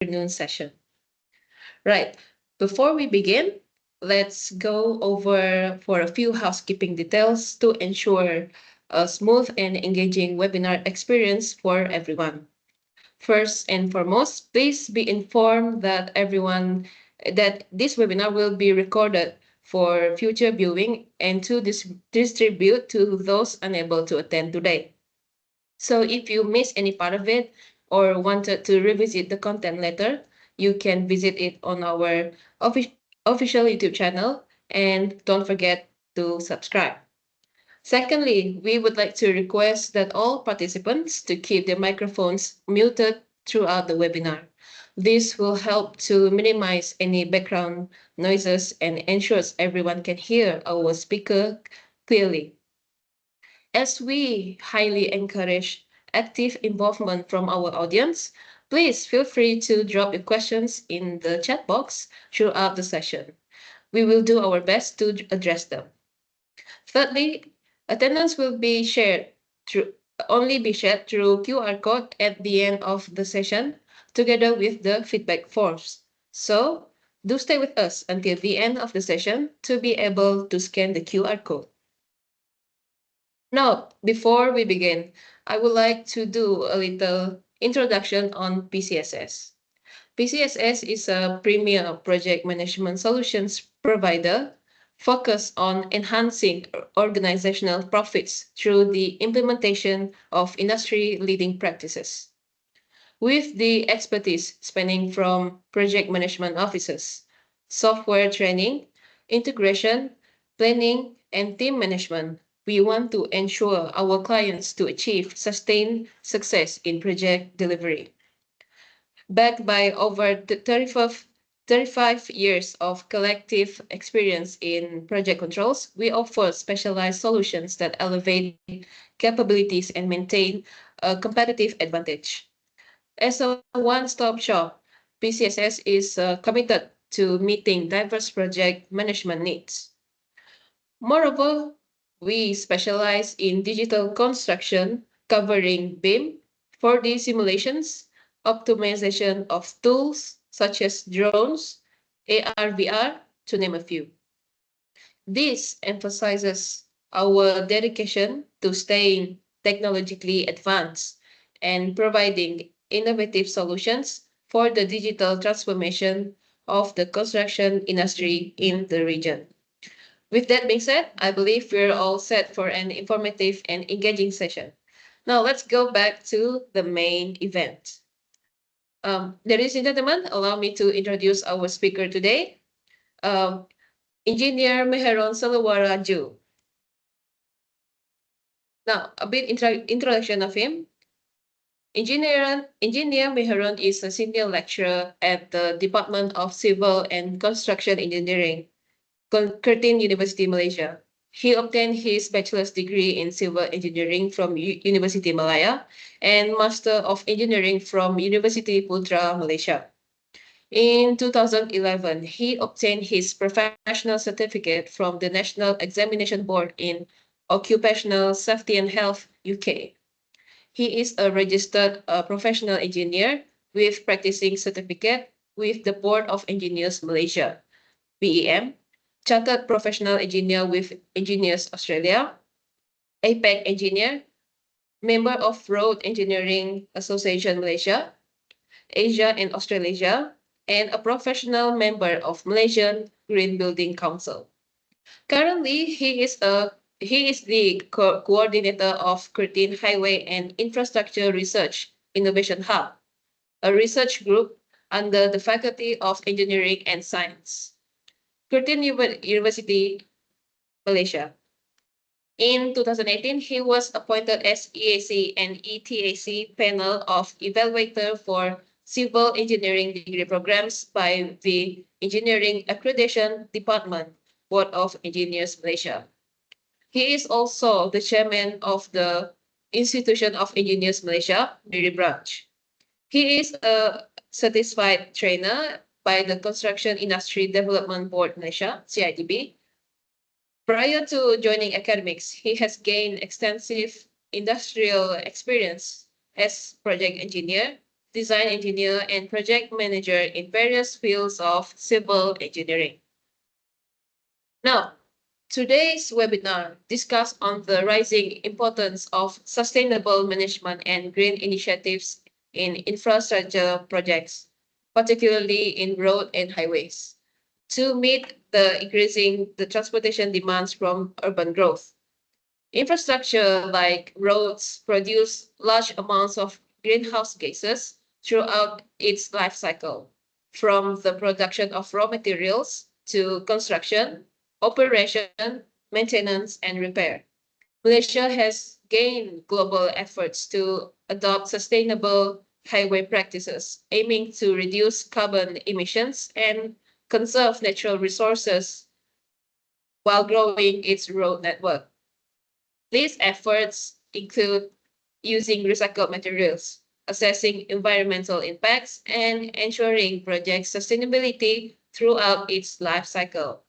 afternoon session. Right, before we begin, let's go over for a few housekeeping details to ensure a smooth and engaging webinar experience for everyone. First and foremost, please be informed that this webinar will be recorded for future viewing and to distribute to those unable to attend today. So if you miss any part of it or wanted to revisit the content later, you can visit it on our official YouTube channel, and don't forget to subscribe. Secondly, we would like to request that all participants to keep their microphones muted throughout the webinar. This will help to minimize any background noises and ensures everyone can hear our speaker clearly. As we highly encourage active involvement from our audience, please feel free to drop your questions in the chat box throughout the session. We will do our best to address them. Thirdly, attendance will be shared through only be shared through QR code at the end of the session together with the feedback forms. So do stay with us until the end of the session to be able to scan the QR code. Now, before we begin, I would like to do a little introduction on PCSS. PCSS is a premier project management solutions provider focused on enhancing organizational profits through the implementation of industry-leading practices. With the expertise spanning from project management officers, software training, integration, planning, and team management, we want to ensure our clients to achieve sustained success in project delivery. Backed by over 35 years of collective experience in project controls, we offer specialized solutions that elevate capabilities and maintain a competitive advantage. As a one-stop shop, PCSS is committed to meeting diverse project management needs. Moreover, we specialize in digital construction covering BIM, 4D simulations, optimization of tools such as drones, AR, VR, to name a few. This emphasizes our dedication to staying technologically advanced and providing innovative solutions for the digital transformation of the construction industry in the region. With that being said, I believe we're all set for an informative and engaging session. Now let's go back to the main event. Ladies and gentlemen, allow me to introduce our speaker today, um, Engineer Meheron Salawara Ju. Now, a bit introduction of him. Engineer Meheron is a senior lecturer at the Department of Civil and Construction Engineering, Curtin University, Malaysia. He obtained his bachelor's degree in civil engineering from University Malaya and Master of Engineering from University Putra, Malaysia. In 2011, he obtained his professional certificate from the National Examination Board in Occupational Safety and Health, UK. He is a registered professional engineer with practicing certificate with the Board of Engineers Malaysia, BEM, Chartered Professional Engineer with Engineers Australia, APEC Engineer, member of Road Engineering Association Malaysia, Asia and Australasia, and a professional member of Malaysian Green Building Council. Currently, he is the coordinator of Curtin Highway and Infrastructure Research Innovation Hub, a research group under the Faculty of Engineering and Science, Curtin University, Malaysia. In 2018, he was appointed as EAC and ETAC panel of evaluator for civil engineering degree programs by the Engineering Accreditation Department, Board of Engineers Malaysia. He is also the chairman of the Institution of Engineers Malaysia, Diri branch. He is a certified trainer by the Construction Industry Development Board Malaysia, CIDB. Prior to joining academics, he has gained extensive industrial experience as project engineer, design engineer, and project manager in various fields of civil engineering. Now, today's webinar discusses on the rising importance of sustainable management and green initiatives in infrastructure projects, particularly in road and highways, to meet the increasing the transportation demands from urban growth. Infrastructure like roads produce large amounts of greenhouse gases throughout its life cycle, from the production of raw materials to construction, operation, maintenance, and repair. Malaysia has gained global efforts to adopt sustainable highway practices, aiming to reduce carbon emissions and conserve natural resources while growing its road network. These efforts include using recycled materials, assessing environmental impacts, and ensuring project sustainability throughout its life cycle.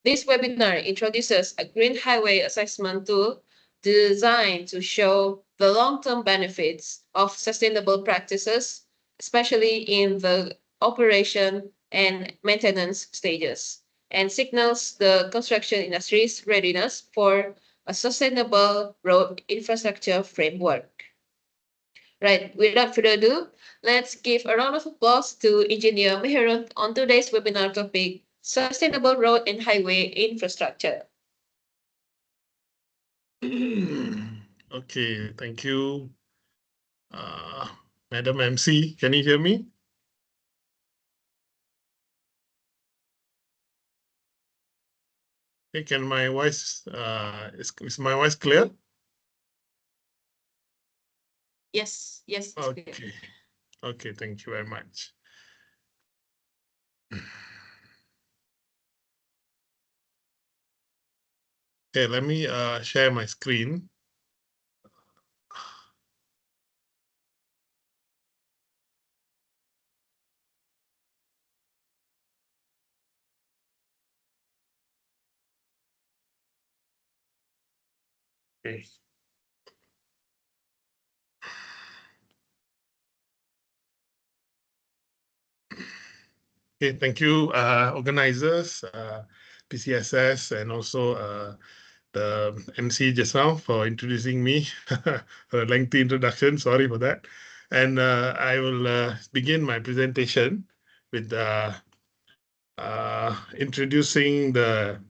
This webinar introduces a green highway assessment tool designed to show the long-term benefits of sustainable practices, especially in the operation and maintenance stages, and signals the construction industry's readiness for a sustainable road infrastructure framework. Right, without further ado, let's give a round of applause to Engineer Meherun on today's webinar topic, Sustainable Road and Highway Infrastructure. Okay, thank you, Madam MC. Can you hear me? Okay, can my voice, is my voice clear? Yes, yes. Okay, okay, thank you very much. Okay, let me share my screen. Okay. Okay, thank you, organizers, PCSS, and also the MC just now for introducing me. A lengthy introduction, sorry for that. And I will begin my presentation with introducing the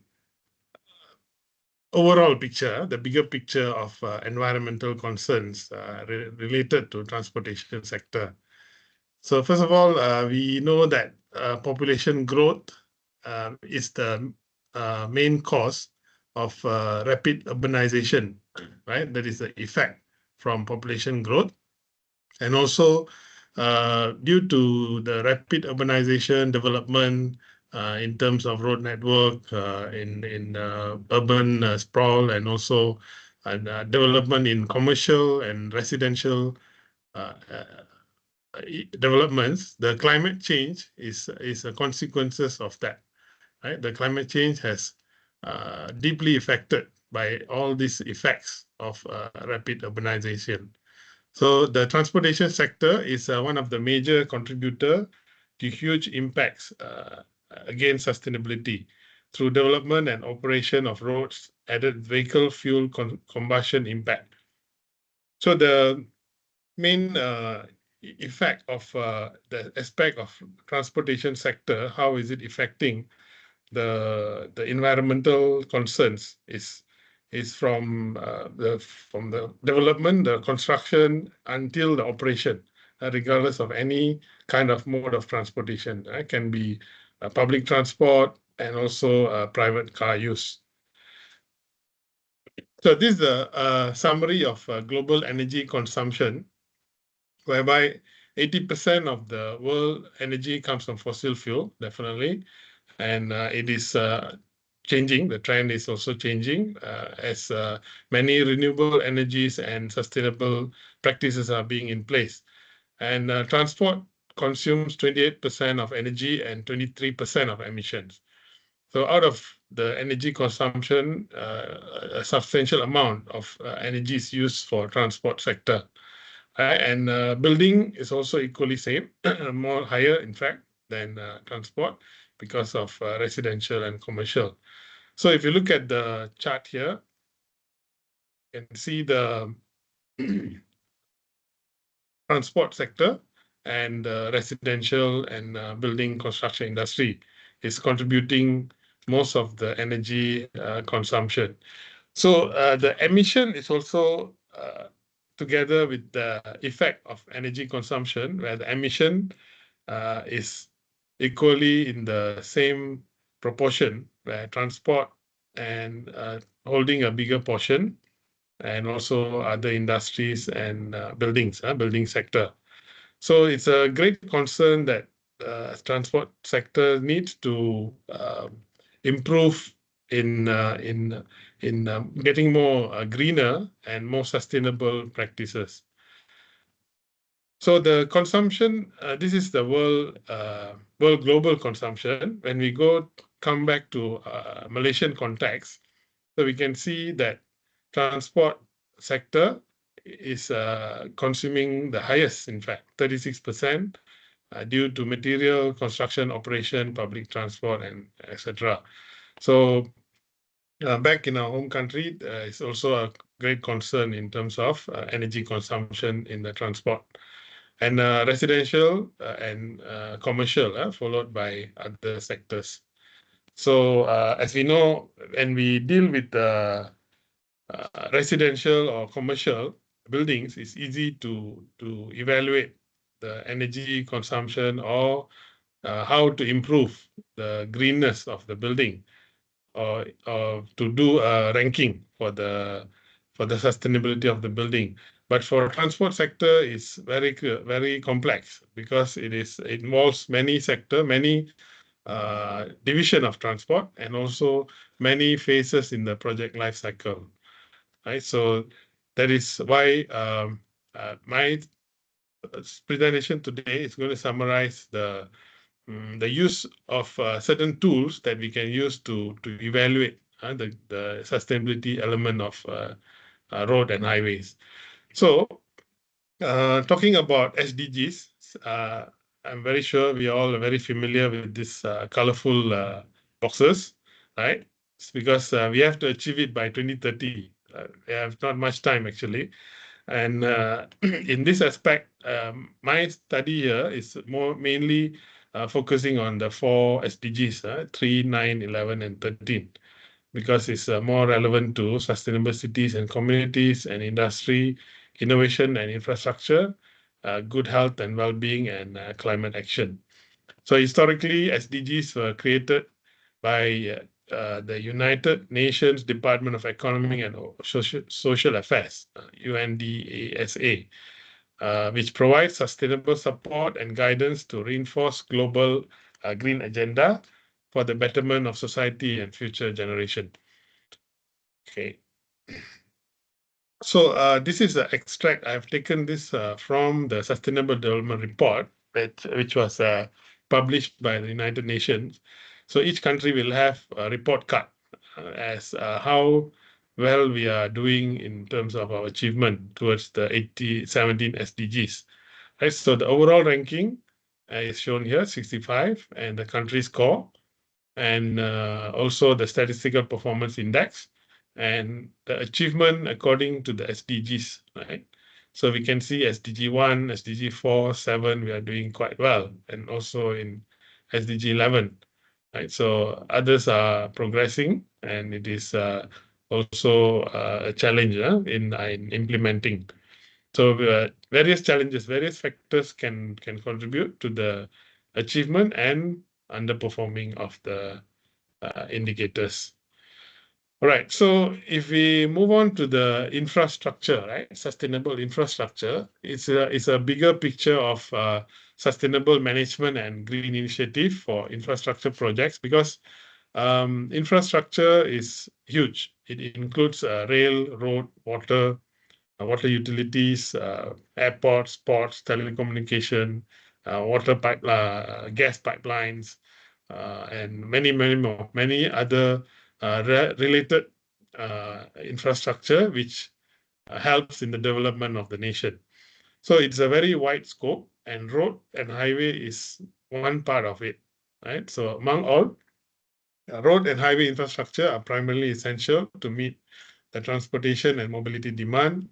overall picture, the bigger picture of environmental concerns related to transportation sector. So first of all, we know that population growth is the main cause of rapid urbanization, right? That is the effect from population growth. And also, due to the rapid urbanization development in terms of road network, in urban sprawl, and also development in commercial and residential developments, the climate change is a consequences of that. Right, the climate change has deeply affected by all these effects of rapid urbanization. So the transportation sector is one of the major contributor to huge impacts against sustainability through development and operation of roads, added vehicle fuel combustion impact. So the main effect of the aspect of transportation sector, how is it affecting the environmental concerns is from the development, the construction until the operation, regardless of any kind of mode of transportation. It can be public transport and also private car use. So this is a summary of global energy consumption, whereby 80% of the world energy comes from fossil fuel, definitely. And it is changing. The trend is also changing as many renewable energies and sustainable practices are being in place. And transport consumes 28% of energy and 23% of emissions. So out of the energy consumption, a substantial amount of energy is used for transport sector. And building is also equally same, more higher, in fact, than transport because of residential and commercial. So if you look at the chart here, you can see the transport sector and residential and building construction industry is contributing most of the energy consumption. So the emission is also together with the effect of energy consumption, where the emission is equally in the same proportion, where transport and holding a bigger portion, and also other industries and buildings, building sector. So it's a great concern that transport sector needs to improve in getting more greener and more sustainable practices. So the consumption, this is the world global consumption. When we come back to Malaysian context, so we can see that transport sector is consuming the highest, in fact, 36%, due to material, construction, operation, public transport, and etc. So back in our home country, it's also a great concern in terms of energy consumption in the transport. And residential and commercial, followed by other sectors. So as we know, when we deal with residential or commercial buildings, it's easy to evaluate the energy consumption or how to improve the greenness of the building, or to do a ranking for the sustainability of the building. But for transport sector, it's very complex because it involves many sector, many division of transport, and also many phases in the project life cycle. Right, so that is why my presentation today is going to summarize the use of certain tools that we can use to evaluate the sustainability element of road and highways. So, talking about SDGs, I'm very sure we all are very familiar with this colorful boxes, right? It's because we have to achieve it by 2030. We have not much time actually. And in this aspect, my study here is mainly focusing on the four SDGs, 3, 9, 11, and 13, because it's more relevant to sustainable cities and communities and industry, innovation and infrastructure, good health and well-being, and climate action. So historically, SDGs were created by the United Nations Department of Economic and Social Affairs, UNDASA, which provides sustainable support and guidance to reinforce global green agenda for the betterment of society and future generation. Okay. So this is an extract. I've taken this from the Sustainable Development Report, which was published by the United Nations. So each country will have a report card as how well we are doing in terms of our achievement towards the 17 SDGs. Right, so the overall ranking is shown here, 65, and the country score, and also the statistical performance index, and the achievement according to the SDGs, right? So we can see SDG 1, SDG 4, 7, we are doing quite well, and also in SDG 11, right? So others are progressing, and it is also a challenge in implementing. So various challenges, various factors can contribute to the achievement and underperforming of the indicators. All right, so if we move on to the infrastructure, right, sustainable infrastructure, it's a bigger picture of sustainable management and green initiative for infrastructure projects, because infrastructure is huge. It includes rail, road, water utilities, airports, ports, telecommunication, gas pipelines, and many more, many other related infrastructure which helps in the development of the nation. So it's a very wide scope, and road and highway is one part of it, right? So among all, road and highway infrastructure are primarily essential to meet the transportation and mobility demand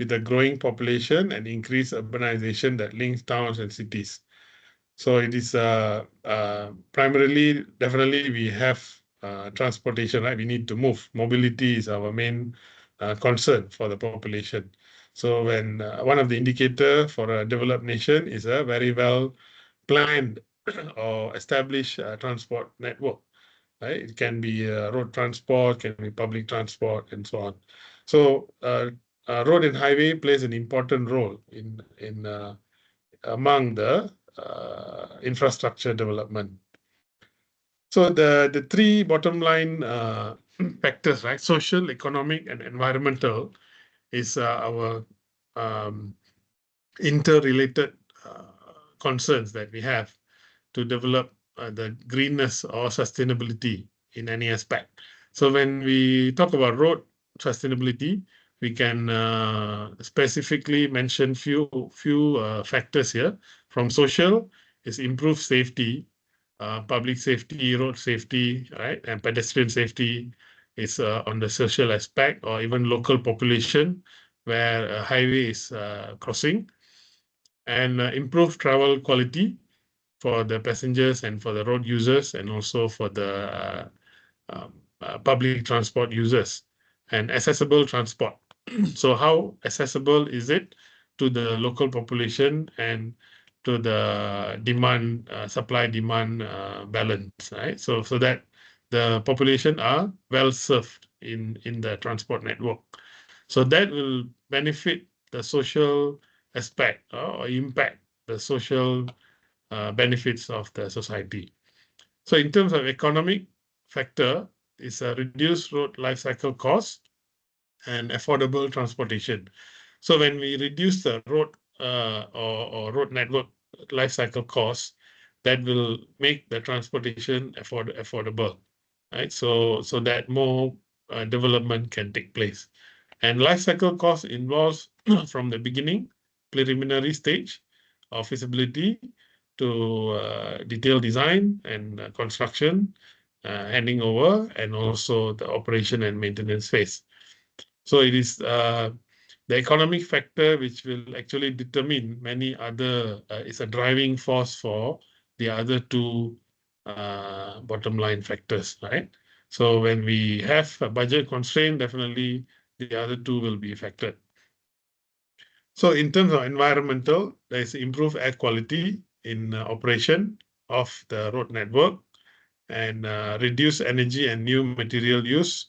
with a growing population and increased urbanization that links towns and cities. So it is primarily, definitely we have transportation, right? We need to move. Mobility is our main concern for the population. So when one of the indicator for a developed nation is a very well planned or established transport network, right? It can be road transport, can be public transport, and so on. So road and highway plays an important role in among the infrastructure development. So the three bottom line factors, right? Social, economic, and environmental is our um, interrelated concerns that we have to develop the greenness or sustainability in any aspect. So when we talk about road sustainability, we can specifically mention few factors here. From social is improved safety, public safety, road safety, right, and pedestrian safety is on the social aspect, or even local population where a highway is crossing, and improve travel quality for the passengers and for the road users, and also for the public transport users, and accessible transport. So how accessible is it to the local population and to the demand, supply demand balance, right? So that the population are well served in the transport network. So that will benefit the social aspect or impact the social benefits of the society. So in terms of economic factor, is a reduced road life cycle cost and affordable transportation. So when we reduce the road or road network life cycle costs, that will make the transportation affordable, right? So that more development can take place. And life cycle cost involves from the beginning, preliminary stage of feasibility to detailed design and construction, handing over, and also the operation and maintenance phase. So it is the economic factor which will actually determine many other, is a driving force for the other two bottom line factors, right? So when we have a budget constraint, definitely the other two will be affected. So in terms of environmental, there is improved air quality in operation of the road network, and reduce energy and new material use.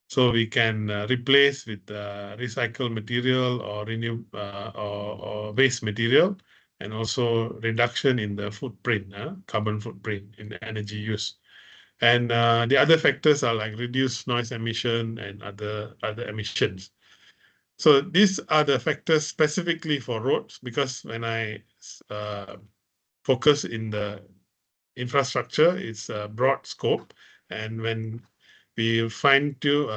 So we can replace with recycled material or renew or waste material, and also reduction in the footprint, carbon footprint in energy use. And the other factors are like reduced noise emission and other emissions. So these are the factors specifically for roads, because when I focus in the infrastructure, it's a broad scope. And when we find to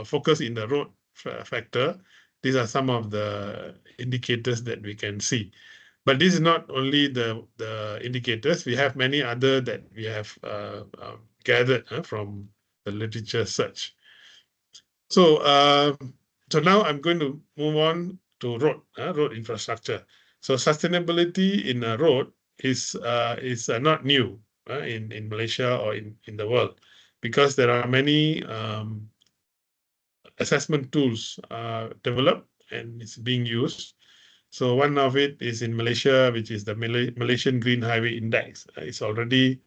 focus in the road factor, these are some of the indicators that we can see. But this is not only the indicators. We have many other that we have gathered from the literature search. So, so now I'm going to move on to road infrastructure. So sustainability in a road is not new in Malaysia or in the world, because there are many assessment tools developed and it's being used. So one of it is in Malaysia, which is the Malaysian Green Highway Index. It's already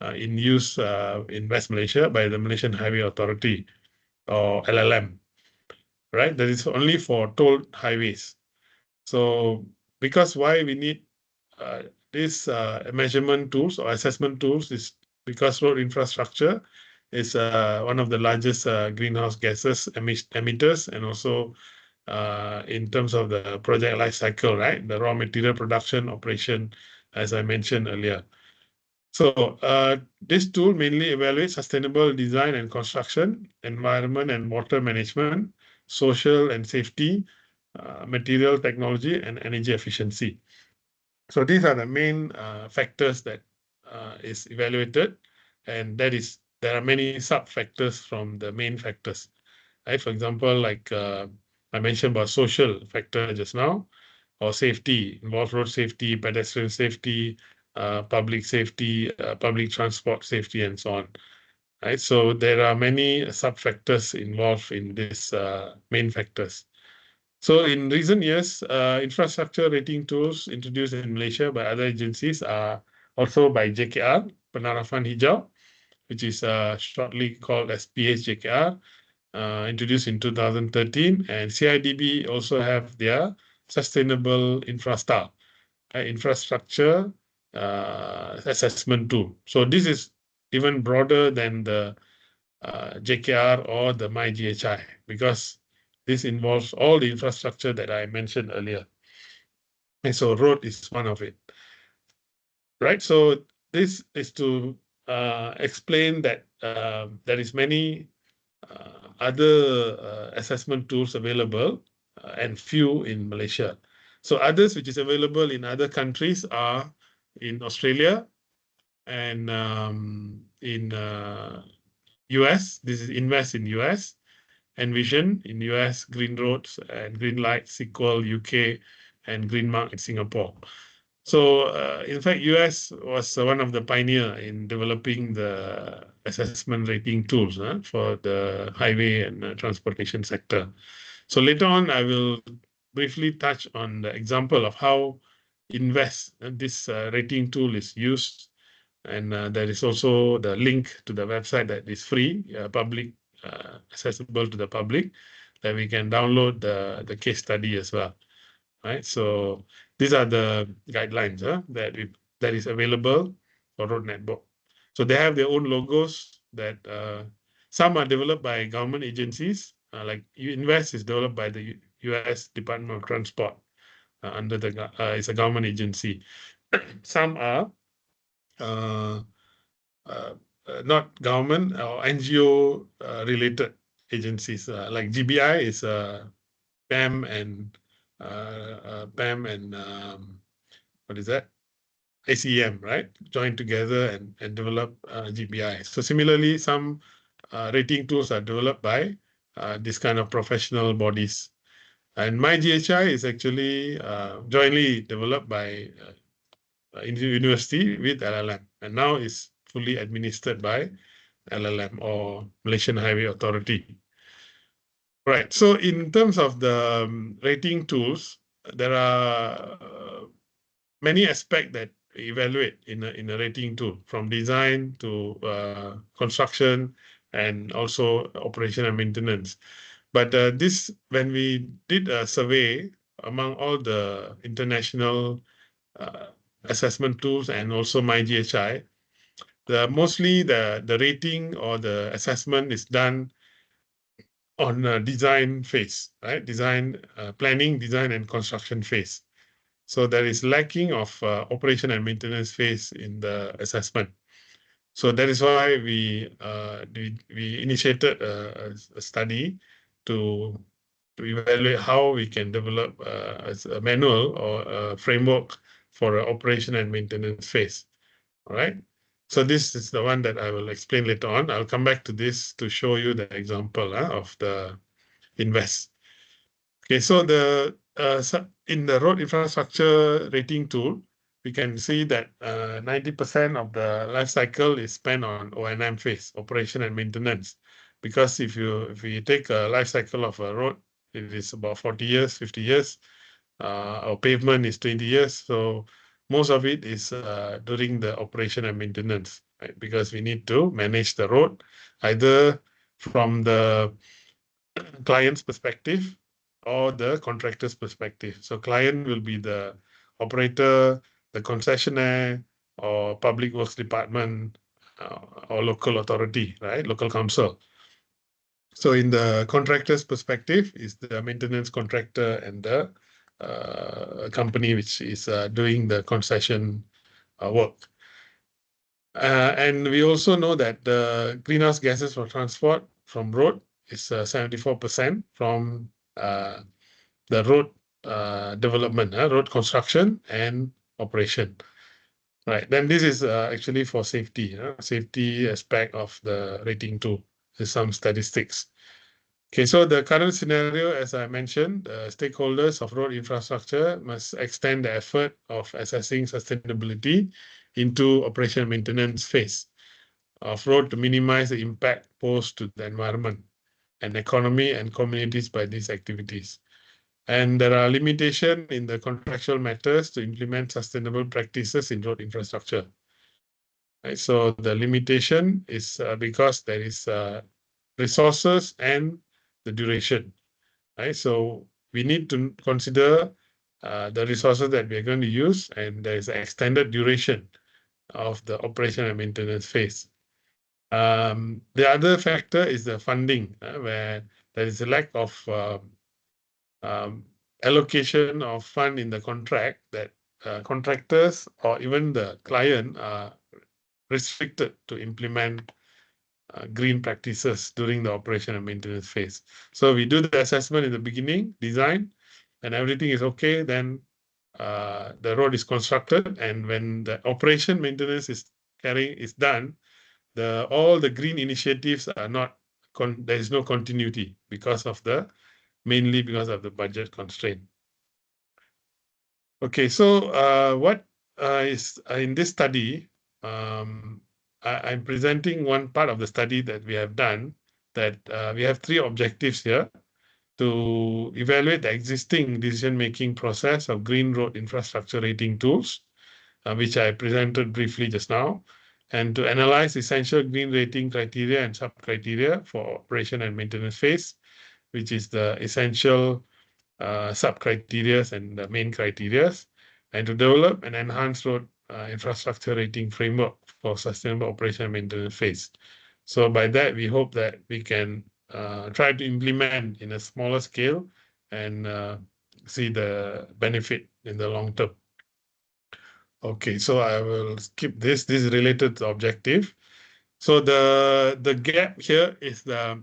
in use in West Malaysia by the Malaysian Highway Authority, or LLM, right? That is only for toll highways. So because why we need these measurement tools or assessment tools is because road infrastructure is one of the largest greenhouse gases emitters, and also in terms of the project life cycle, right? The raw material production operation, as I mentioned earlier. So this tool mainly evaluates sustainable design and construction, environment and water management, social and safety, material technology, and energy efficiency. So these are the main factors that is evaluated, and there are many sub factors from the main factors. Right? For example, like I mentioned about social factor just now, or safety, involves road safety, pedestrian safety, public safety, public transport safety, and so on. Right? So there are many sub factors involved in these main factors. So in recent years, infrastructure rating tools introduced in Malaysia by other agencies are also by JKR, Penarapan Hijau, which is shortly called as PHJKR, introduced in 2013, and CIDB also have their Sustainable Infrastructure Assessment Tool. So this is even broader than the JKR or the MyGHI, because this involves all the infrastructure that I mentioned earlier. And so road is one of it, right? So this is to explain that there is many other assessment tools available and few in Malaysia. So others which is available in other countries are in Australia and in US. This is Invest in US, Envision in US, Green Roads and Green Light, Sequel UK, and Green Mark in Singapore. So in fact, US was one of the pioneer in developing the assessment rating tools for the highway and transportation sector. So later on, I will briefly touch on the example of how Invest, this rating tool is used. And there is also the link to the website that is free, public, accessible to the public, that we can download the case study as well. Right, so these are the guidelines that is available for road network. So they have their own logos that some are developed by government agencies, like Invest is developed by the US Department of Transport under the it's a government agency. Some are uh, uh, not government or NGO related agencies, like GBI is PAM and PAM and what is that? ICEM, right? Join together and develop GBI. So similarly, some rating tools are developed by this kind of professional bodies. And MyGHI is actually jointly developed by university with LLM, and now is fully administered by LLM or Malaysian Highway Authority. Right. So in terms of the rating tools, there are many aspects that evaluate in a rating tool, from design to construction and also operation and maintenance. But this, when we did a survey among all the international assessment tools and also MyGHI, mostly the rating or the assessment is done on design phase, right? Design, planning, design, and construction phase. So there is lacking of operation and maintenance phase in the assessment. So that is why we initiated a study to evaluate how we can develop a manual or a framework for operation and maintenance phase. All right. So this is the one that I will explain later on. I'll come back to this to show you the example of the Invest. Okay, so in the road infrastructure rating tool, we can see that 90% of the life cycle is spent on O&M phase, operation and maintenance. Because if you take a life cycle of a road, it is about 40 years, 50 years. Our pavement is 20 years. So most of it is during the operation and maintenance, right? Because we need to manage the road either from the client's perspective or the contractor's perspective. So client will be the operator, the concessionaire, or public works department, or local authority, right? Local council. So in the contractor's perspective is the maintenance contractor and the company which is doing the concession work. And we also know that the greenhouse gases for transport from road is 74% from the road development, road construction and operation. Right. Then this is actually for safety, safety aspect of the rating tool. There's some statistics. Okay, so the current scenario, as I mentioned, stakeholders of road infrastructure must extend the effort of assessing sustainability into operation maintenance phase of road to minimize the impact posed to the environment and economy and communities by these activities. And there are limitations in the contractual matters to implement sustainable practices in road infrastructure. Right? So the limitation is because there is resources and the duration. Right? So we need to consider the resources that we are going to use, and there is an extended duration of the operation and maintenance phase. The other factor is the funding, where there is a lack of um, allocation of fund in the contract that contractors or even the client are restricted to implement green practices during the operation and maintenance phase. So we do the assessment in the beginning, design, and everything is okay. Then the road is constructed, and when the operation maintenance is done, all the green initiatives are not. There is no continuity because of mainly because of the budget constraint. Okay, so what is in this study? I'm presenting one part of the study that we have done. That we have three objectives here: to evaluate the existing decision-making process of green road infrastructure rating tools, which I presented briefly just now, and to analyze essential green rating criteria and sub-criteria for operation and maintenance phase, which is the essential sub-criteria and the main criteria, and to develop an enhanced road infrastructure rating framework for sustainable operation and maintenance phase. So by that, we hope that we can try to implement in a smaller scale and see the benefit in the long term. Okay, so I will skip this. This is related to objective. So the gap here is the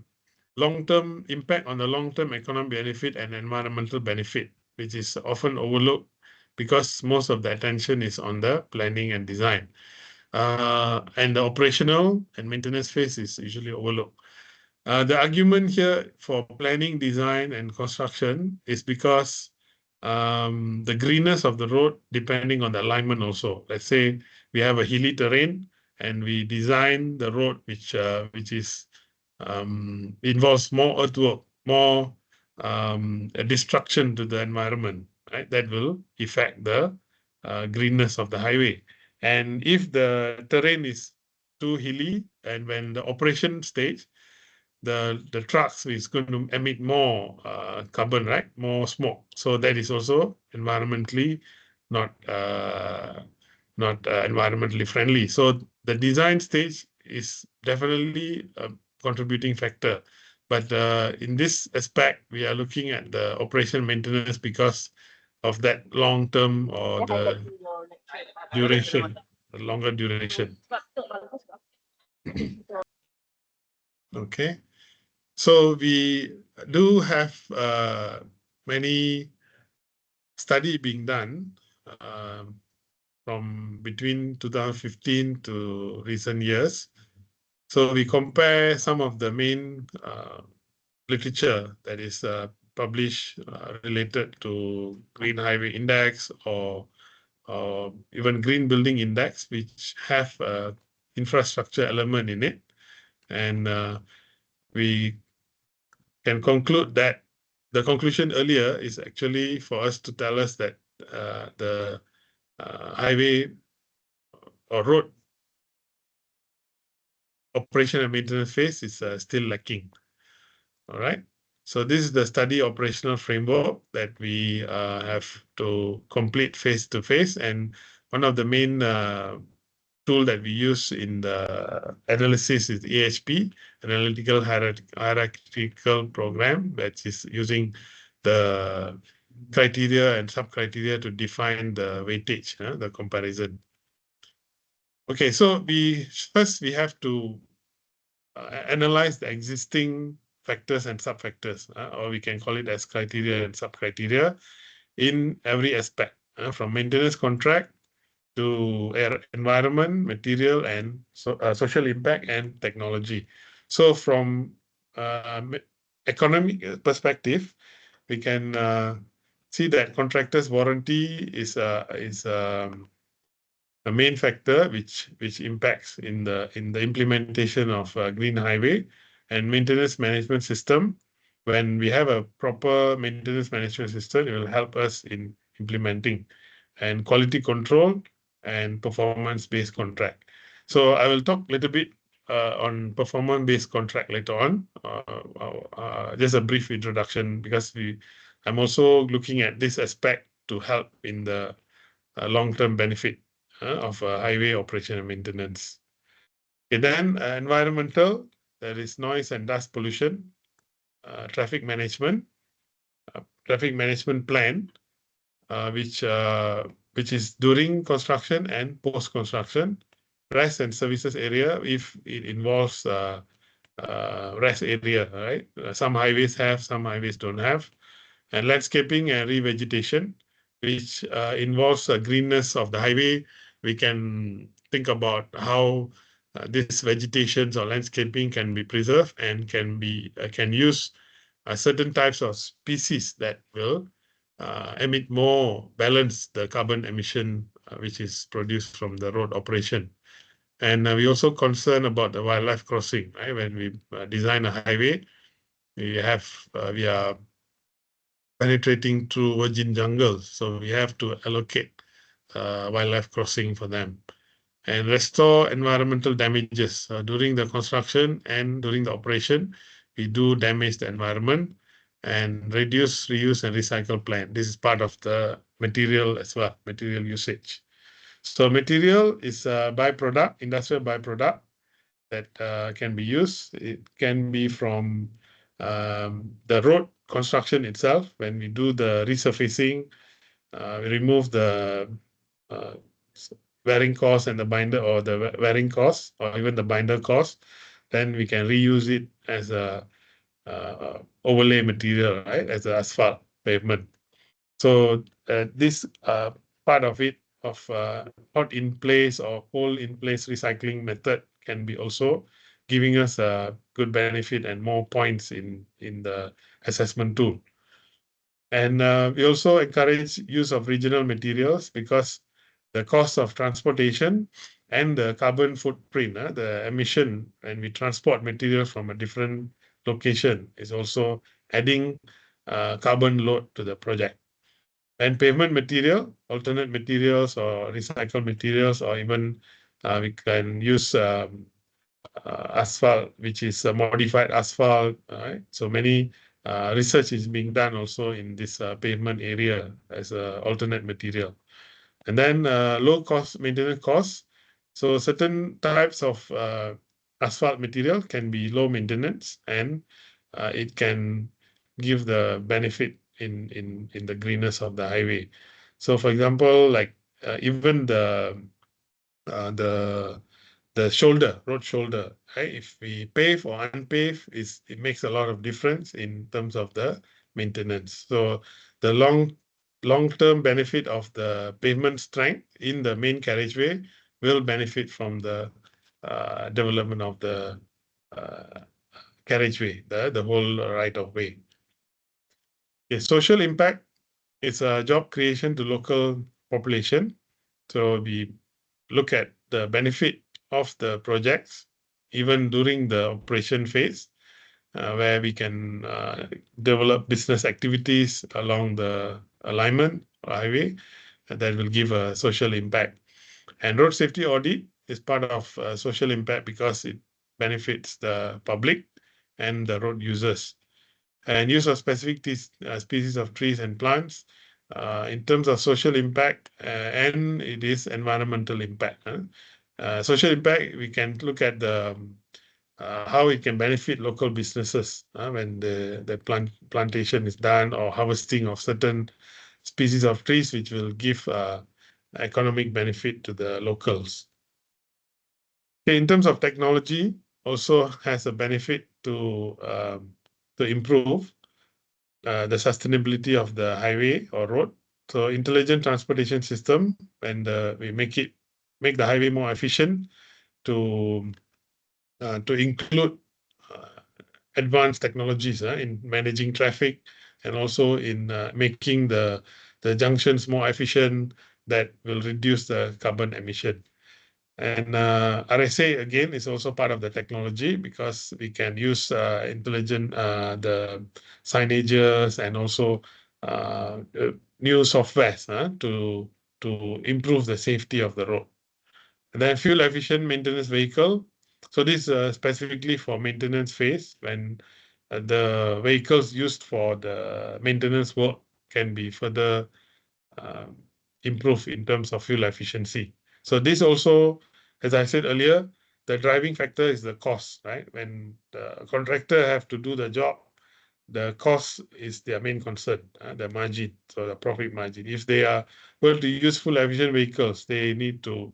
long-term impact on the long-term economic benefit and environmental benefit, which is often overlooked because most of the attention is on the planning and design. And the operational and maintenance phase is usually overlooked. The argument here for planning, design, and construction is because the greenness of the road depending on the alignment also. Let's say we have a hilly terrain and we design the road which is involves more earthwork, more destruction to the environment, right? That will affect the greenness of the highway. And if the terrain is too hilly and when the operation stage, the trucks is going to emit more carbon, right? More smoke. So that is also environmentally not environmentally friendly. So the design stage is definitely a contributing factor. But in this aspect, we are looking at the operation maintenance because of that long term or the duration, the longer duration. Okay. So we do have many study being done from between 2015 to recent years. So we compare some of the main literature that is published related to Green Highway Index or even Green Building Index, which have infrastructure element in it. And we can conclude that the conclusion earlier is actually for us to tell us that the highway or road operation and maintenance phase is still lacking. All right. So this is the study operational framework that we have to complete face to face. And one of the main tool that we use in the analysis is AHP, Analytical Hierarchical Program, that is using the criteria and sub-criteria to define the weightage, the comparison. Okay, so first we have to analyze the existing factors and sub-factors, or we can call it as criteria and sub-criteria in every aspect, from maintenance contract to environment, material, and social impact and technology. So from economic perspective, we can see that contractor's warranty is a main factor which impacts in the implementation of green highway and maintenance management system. When we have a proper maintenance management system, it will help us in implementing and quality control and performance-based contract. So I will talk a little bit on performance-based contract later on. Just a brief introduction because I'm also looking at this aspect to help in the long-term benefit of highway operation and maintenance. Okay, then environmental, there is noise and dust pollution, traffic management plan, which is during construction and post-construction, rest and services area if it involves rest area, right? Some highways have, some highways don't have, and landscaping and revegetation, which involves the greenness of the highway. We can think about how this vegetations or landscaping can be preserved and can use certain types of species that will emit more, balance the carbon emission which is produced from the road operation. And we also concerned about the wildlife crossing, right? When we design a highway, we are penetrating through virgin jungles, so we have to allocate wildlife crossing for them and restore environmental damages during the construction and during the operation. We do damage the environment and reduce, reuse, and recycle plan. This is part of the material as well, material usage. So material is a byproduct, industrial byproduct that can be used. It can be from the road construction itself. When we do the resurfacing, we remove the uh, wearing cost and the binder, or the wearing cost, or even the binder cost, then we can reuse it as a overlay material, right, as the asphalt pavement. So this part of it, of hot in place or cold in place recycling method, can be also giving us a good benefit and more points in the assessment tool. And we also encourage use of regional materials because the cost of transportation and the carbon footprint, the emission when we transport material from a different location, is also adding carbon load to the project. And pavement material, alternate materials or recycled materials, or even we can use asphalt, which is a modified asphalt. Right? So many research is being done also in this pavement area as an alternate material. And then low cost maintenance costs. So certain types of asphalt material can be low maintenance, and it can give the benefit in the greenness of the highway. So for example, like even uh, the road shoulder, right? If we pave or unpave, it makes a lot of difference in terms of the maintenance. So the long-term benefit of the pavement strength in the main carriageway will benefit from the development of the uh, carriageway, the whole right of way. Okay, social impact is a job creation to local population. So we look at the benefit of the projects even during the operation phase, where we can develop business activities along the alignment or highway that will give a social impact. And road safety audit is part of social impact because it benefits the public and the road users. And use of specific species of trees and plants in terms of social impact, and it is environmental impact. Social impact, we can look at the how it can benefit local businesses when the plantation is done, or harvesting of certain species of trees, which will give economic benefit to the locals. Okay, in terms of technology, also has a benefit to to improve the sustainability of the highway or road. So intelligent transportation system, and we make the highway more efficient to include uh, advanced technologies in managing traffic and also in making the junctions more efficient that will reduce the carbon emission. And RSA again is also part of the technology because we can use intelligent the signages and also new softwares to improve the safety of the road. And then fuel efficient maintenance vehicle. So this specifically for maintenance phase when the vehicles used for the maintenance work can be further um, improved in terms of fuel efficiency. So this also, as I said earlier, the driving factor is the cost, right? When the contractor have to do the job, the cost is their main concern, the margin, so the profit margin. If they are going to use fuel efficient vehicles, they need to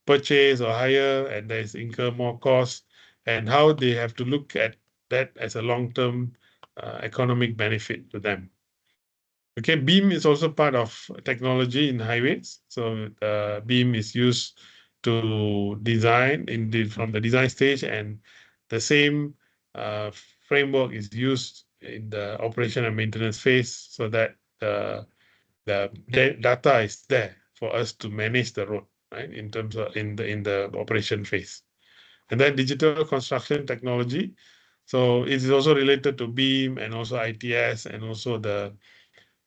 purchase or hire, and there's incur more costs, and how they have to look at that as a long-term economic benefit to them. Okay, beam is also part of technology in highways. So beam is used to design from the design stage, and the same uh, framework is used in the operation and maintenance phase, so that the data is there for us to manage the road, right? In terms of in the operation phase, and then digital construction technology. So it is also related to beam and also ITS and also the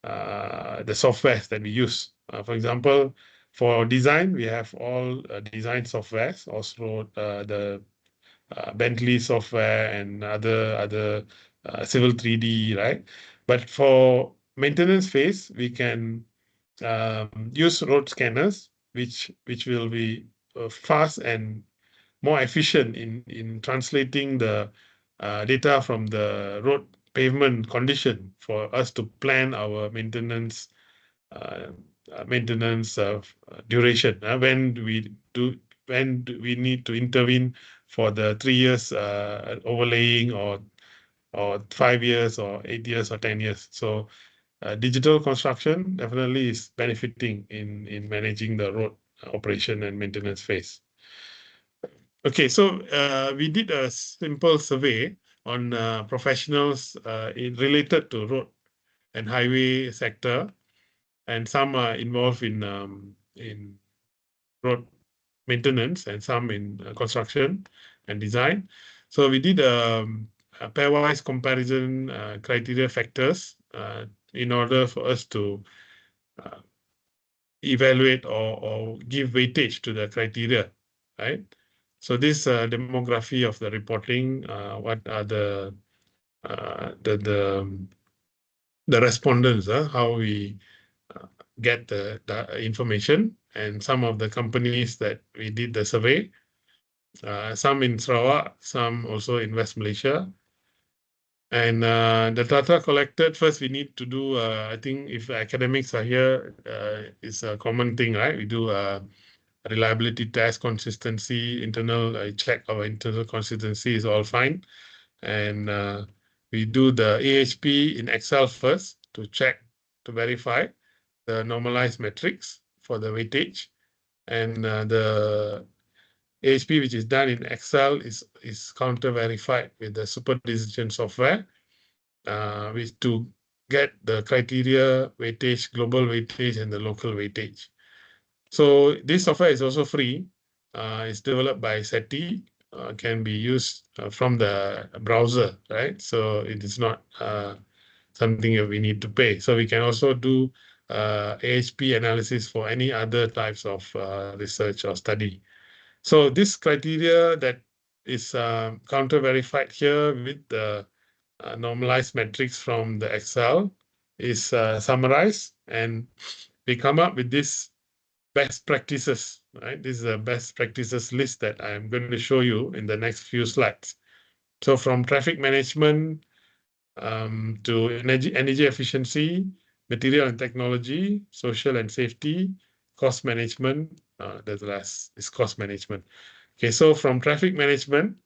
softwares that we use. For example, for design, we have all design softwares, also the Bentley software and other Civil 3D, right? But for maintenance phase, we can use road scanners, which will be fast and more efficient in translating the data from the road pavement condition for us to plan our uh, maintenance duration. When do we need to intervene for the 3 years overlaying or 5 years or 8 years or 10 years. So digital construction definitely is benefiting in managing the road operation and maintenance phase. Okay, so we did a simple survey on professionals related to road and highway sector, and some are involved in road maintenance and some in construction and design. So we did a pairwise comparison criteria factors in order for us to uh, evaluate or give weightage to the criteria, right? So this demography of the reporting, what are uh, the the the respondents, how we uh, get the information, and some of the companies that we did the survey, some in Sarawak, some also in West Malaysia. And the data collected, first we need to do, I think if academics are here, it's a common thing, right? We do reliability test, consistency, internal check our internal consistency is all fine. And we do the AHP in Excel first to check, to verify the normalized metrics for the weightage. And the AHP, which is done in Excel, is counter verified with the super decision software, which to get the criteria weightage, global weightage, and the local weightage. So this software is also free. It's developed by SETI, can be used from the browser, right? So it is not something that we need to pay. So we can also do AHP analysis for any other types of research or study. So this criteria that is counter verified here with the normalized metrics from the Excel is summarized, and we come up with this best practices, right? This is a best practices list that I'm going to show you in the next few slides. So from traffic management to energy efficiency, material and technology, social and safety, cost management, the last is cost management. Okay, so from traffic management,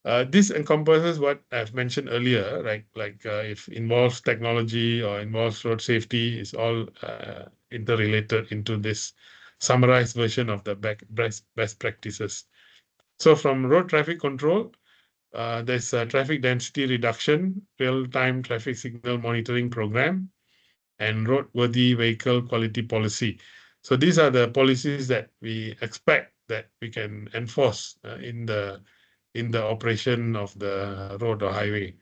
This encompasses what I've mentioned earlier, right? Like if involves technology or involves road safety, is all interrelated into this summarized version of the best practices. So from road traffic control, there's a traffic density reduction, real-time traffic signal monitoring program, and roadworthy vehicle quality policy. So these are the policies that we expect that we can enforce in the operation of the road or highway.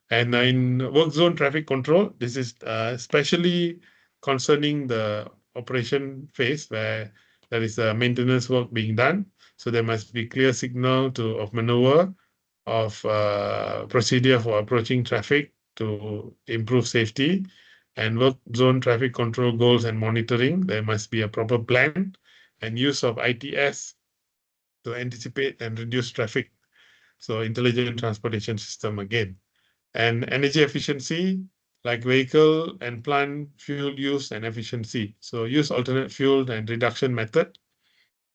And in work zone traffic control, this is especially concerning the operation phase where there is a maintenance work being done. So there must be clear signal of maneuver, of procedure for approaching traffic to improve safety, and work zone traffic control goals and monitoring. There must be a proper plan and use of ITS to anticipate and reduce traffic. So intelligent transportation system again. And energy efficiency, like vehicle and plant fuel use and efficiency. So use alternate fuel and reduction method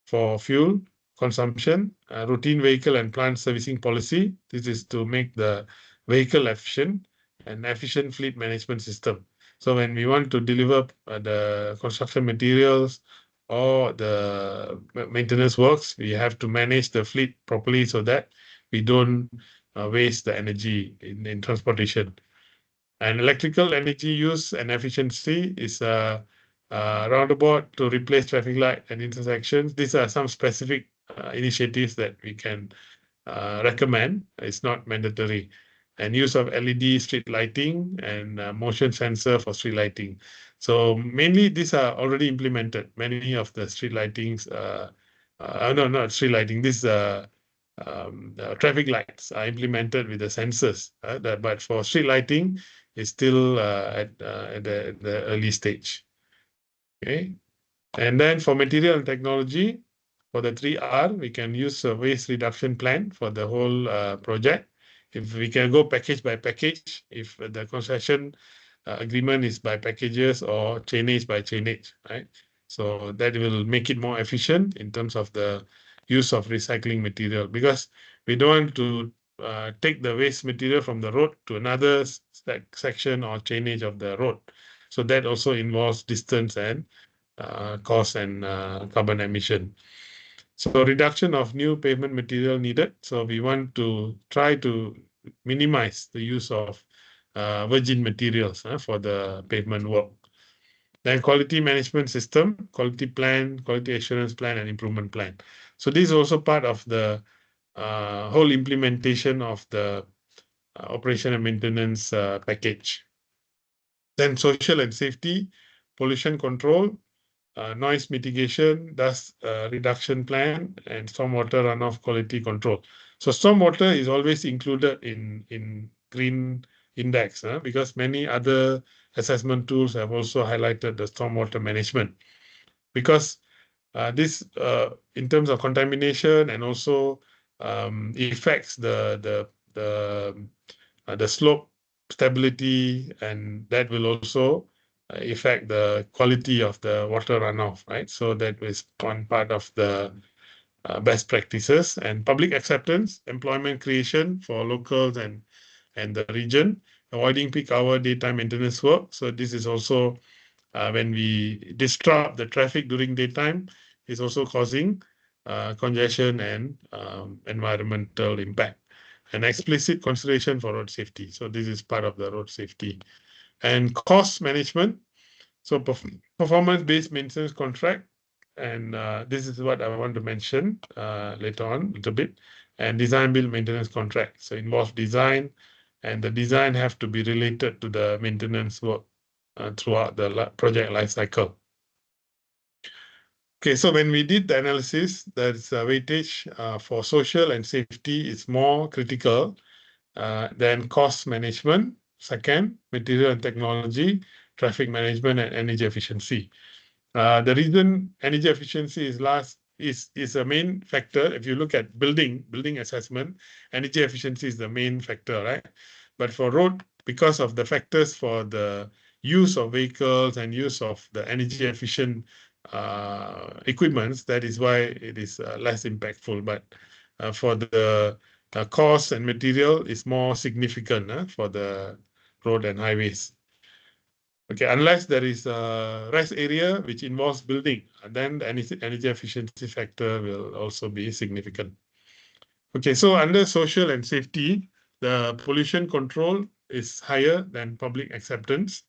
for fuel consumption, routine vehicle and plant servicing policy. This is to make the vehicle efficient and efficient fleet management system. So when we want to deliver the construction materials or the maintenance works, we have to manage the fleet properly so that we don't waste the energy in transportation. And electrical energy use and efficiency is roundabout to replace traffic light and intersections. These are some specific initiatives that we can recommend. It's not mandatory. And use of LED street lighting and motion sensor for street lighting. So mainly these are already implemented. Many of the street lightings, no, not street lighting. This traffic lights are implemented with the sensors. But for street lighting, it's still at the early stage. Okay. And then for material and technology, for the 3R, we can use a waste reduction plan for the whole project. If we can go package by package, if the concession agreement is by packages or chainage by chainage, right? So that will make it more efficient in terms of the use of recycling material, because we don't want to take the waste material from the road to another section or chainage of the road. So that also involves distance and cost and carbon emission. So reduction of new pavement material needed. So we want to try to minimize the use of virgin materials for the pavement work. Then quality management system, quality plan, quality assurance plan, and improvement plan. So this is also part of the whole implementation of the operation and maintenance package. Then social and safety, pollution control, noise mitigation, dust reduction plan, and stormwater runoff quality control. So stormwater is always included in green index because many other assessment tools have also highlighted the stormwater management, because this in terms of contamination and also affects the slope stability, and that will also affect the quality of the water runoff, right? So that is one part of the best practices. And public acceptance, employment creation for locals and the region, avoiding peak hour daytime maintenance work. So this is also when we disrupt the traffic during daytime, is also causing congestion and environmental impact. An explicit consideration for road safety. So this is part of the road safety. And cost management. So performance-based maintenance contract. And this is what I want to mention later on a little bit. And design build maintenance contract. So involves design, and the design have to be related to the maintenance work throughout the project life cycle. Okay, so when we did the analysis, there's a weightage for social and safety is more critical than cost management. Second, material and technology, traffic management, and energy efficiency. The reason energy efficiency is last is a main factor. If you look at building assessment, energy efficiency is the main factor, right? But for road, because of the factors for the use of vehicles and use of the energy efficient equipments, that is why it is less impactful. But for the cost and material is more significant for the road and highways. Okay, unless there is a rest area which involves building, and then the energy efficiency factor will also be significant. Okay, so under social and safety, the pollution control is higher than public acceptance,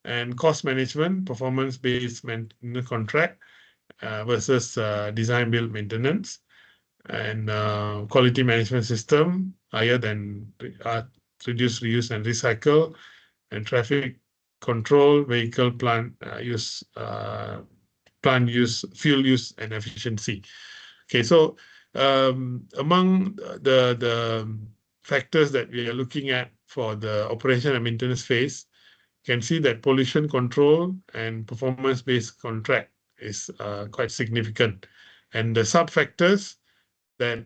and cost management, performance-based maintenance contract versus design build maintenance, and quality management system higher than reduce, reuse, and recycle, and traffic control, vehicle plant use, fuel use, and efficiency. Okay, so among the factors that we are looking at for the operation and maintenance phase, you can see that pollution control and performance-based contract is quite significant. And the sub-factors that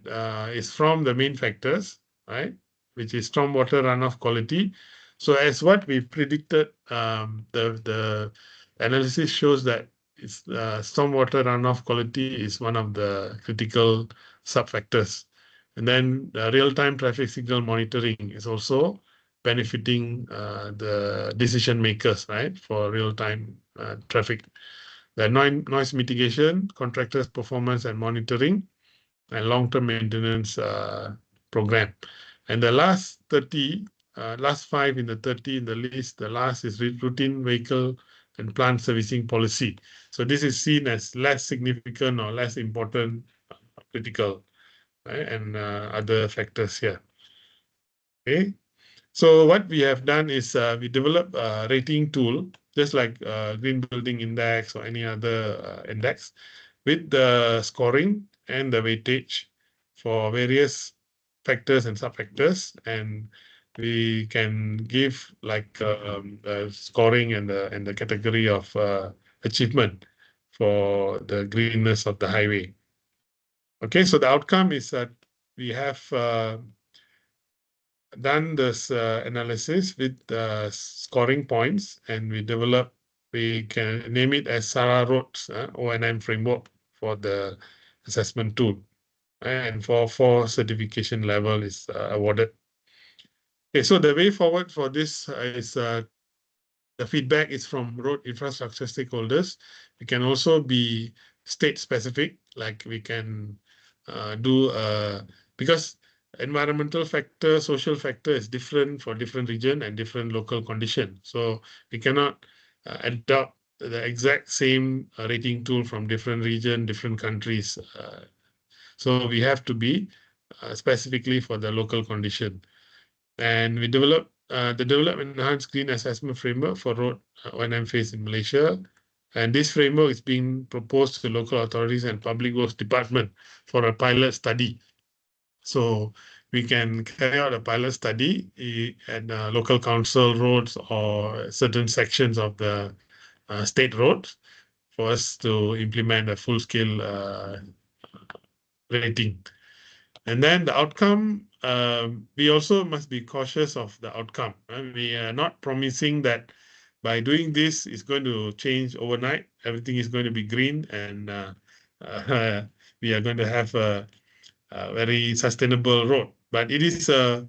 is from the main factors, right, which is stormwater runoff quality. So as what we predicted, the analysis shows that it's, stormwater runoff quality is one of the critical sub-factors. And then the real-time traffic signal monitoring is also benefiting the decision makers, right, for real-time traffic. The noise mitigation, contractors' performance and monitoring, and long-term maintenance program. And the last 30, last 5 in the 30 in the list, the last is routine vehicle and plant servicing policy. So this is seen as less significant or less important, critical, right? And other factors here. Okay. So what we have done is we develop a rating tool, just like Green Building Index or any other index, with the scoring and the weightage for various factors and sub-factors, and we can give like scoring and the category of achievement for the greenness of the highway. Okay, so the outcome is that we have done this analysis with scoring points, and we can name it as Sarah Road's O&M framework for the assessment tool. And for 4 certification level is awarded. Okay, so the way forward for this is the feedback is from road infrastructure stakeholders. It can also be state specific, like we can do because environmental factor, social factor is different for different region and different local condition. So we cannot adopt the exact same rating tool from different region, different countries. So we have to be specifically for the local condition. And we develop the develop enhanced green assessment framework for road O&M phase in Malaysia. And this framework is being proposed to local authorities and public works department for a pilot study. So we can carry out a pilot study at local council roads or certain sections of the state roads for us to implement a full-scale rating. And then the outcome, we also must be cautious of the outcome. We are not promising that by doing this, it's going to change overnight. Everything is going to be green, and we are going to have a very sustainable road. But it is a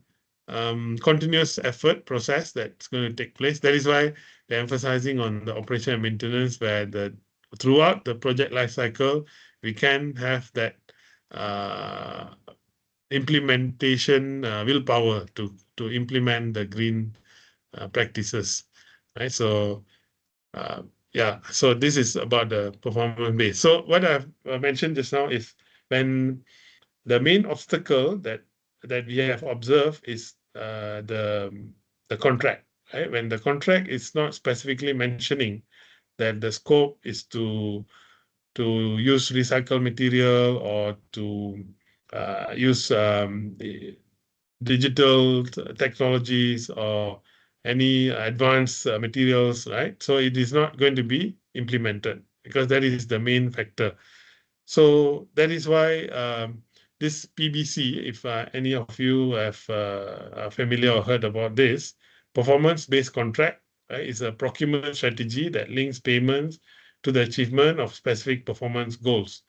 continuous effort process that's going to take place. That is why they're emphasizing on the operation and maintenance, where throughout the project life cycle, we can have that implementation willpower to implement the green practices, right? So yeah, so this is about the performance base. So what I've mentioned just now is when the main obstacle that we have observed is the contract, right? When the contract is not specifically mentioning that the scope is to use recycled material or to use digital technologies or any advanced materials, right? So it is not going to be implemented because that is the main factor. So that is why this PBC, if any of you are familiar or heard about this, performance-based contract, right, is a procurement strategy that links payments to the achievement of specific performance goals.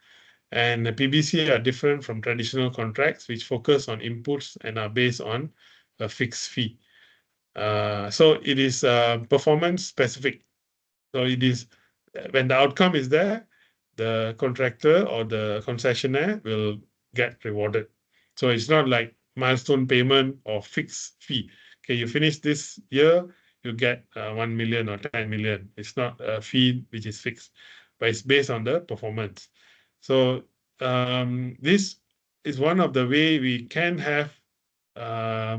And the PBC are different from traditional contracts, which focus on inputs and are based on a fixed fee. So it is performance specific. So it is when the outcome is there, the contractor or the concessionaire will get rewarded. So it's not like milestone payment or fixed fee. Okay, you finish this year, you get 1 million or 10 million. It's not a fee which is fixed, but it's based on the performance. So this is one of the way we can have uh,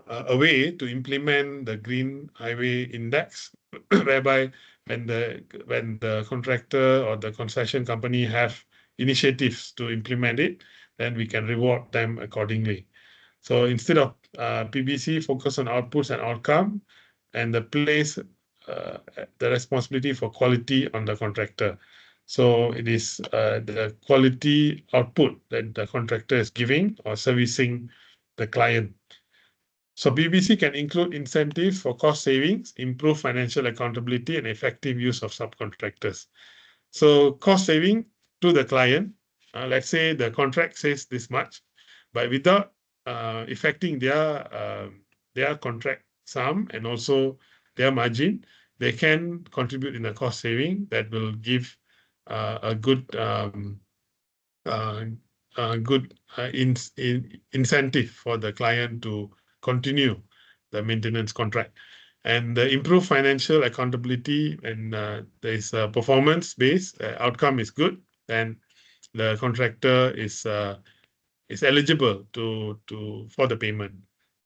a way to implement the Green Highway Index, whereby when the contractor or the concession company have initiatives to implement it, then we can reward them accordingly. So instead of PBC, focus on outputs and outcome, and the place the responsibility for quality on the contractor. So it is the quality output that the contractor is giving or servicing the client. So BBC can include incentives for cost savings, improve financial accountability, and effective use of subcontractors. So cost saving to the client, let's say the contract says this much, but without affecting their contract sum and also their margin, they can contribute in a cost saving that will give a uh, good incentive for the client to continue the maintenance contract. And the improved financial accountability and there is a performance based outcome is good, then the contractor is eligible to for the payment,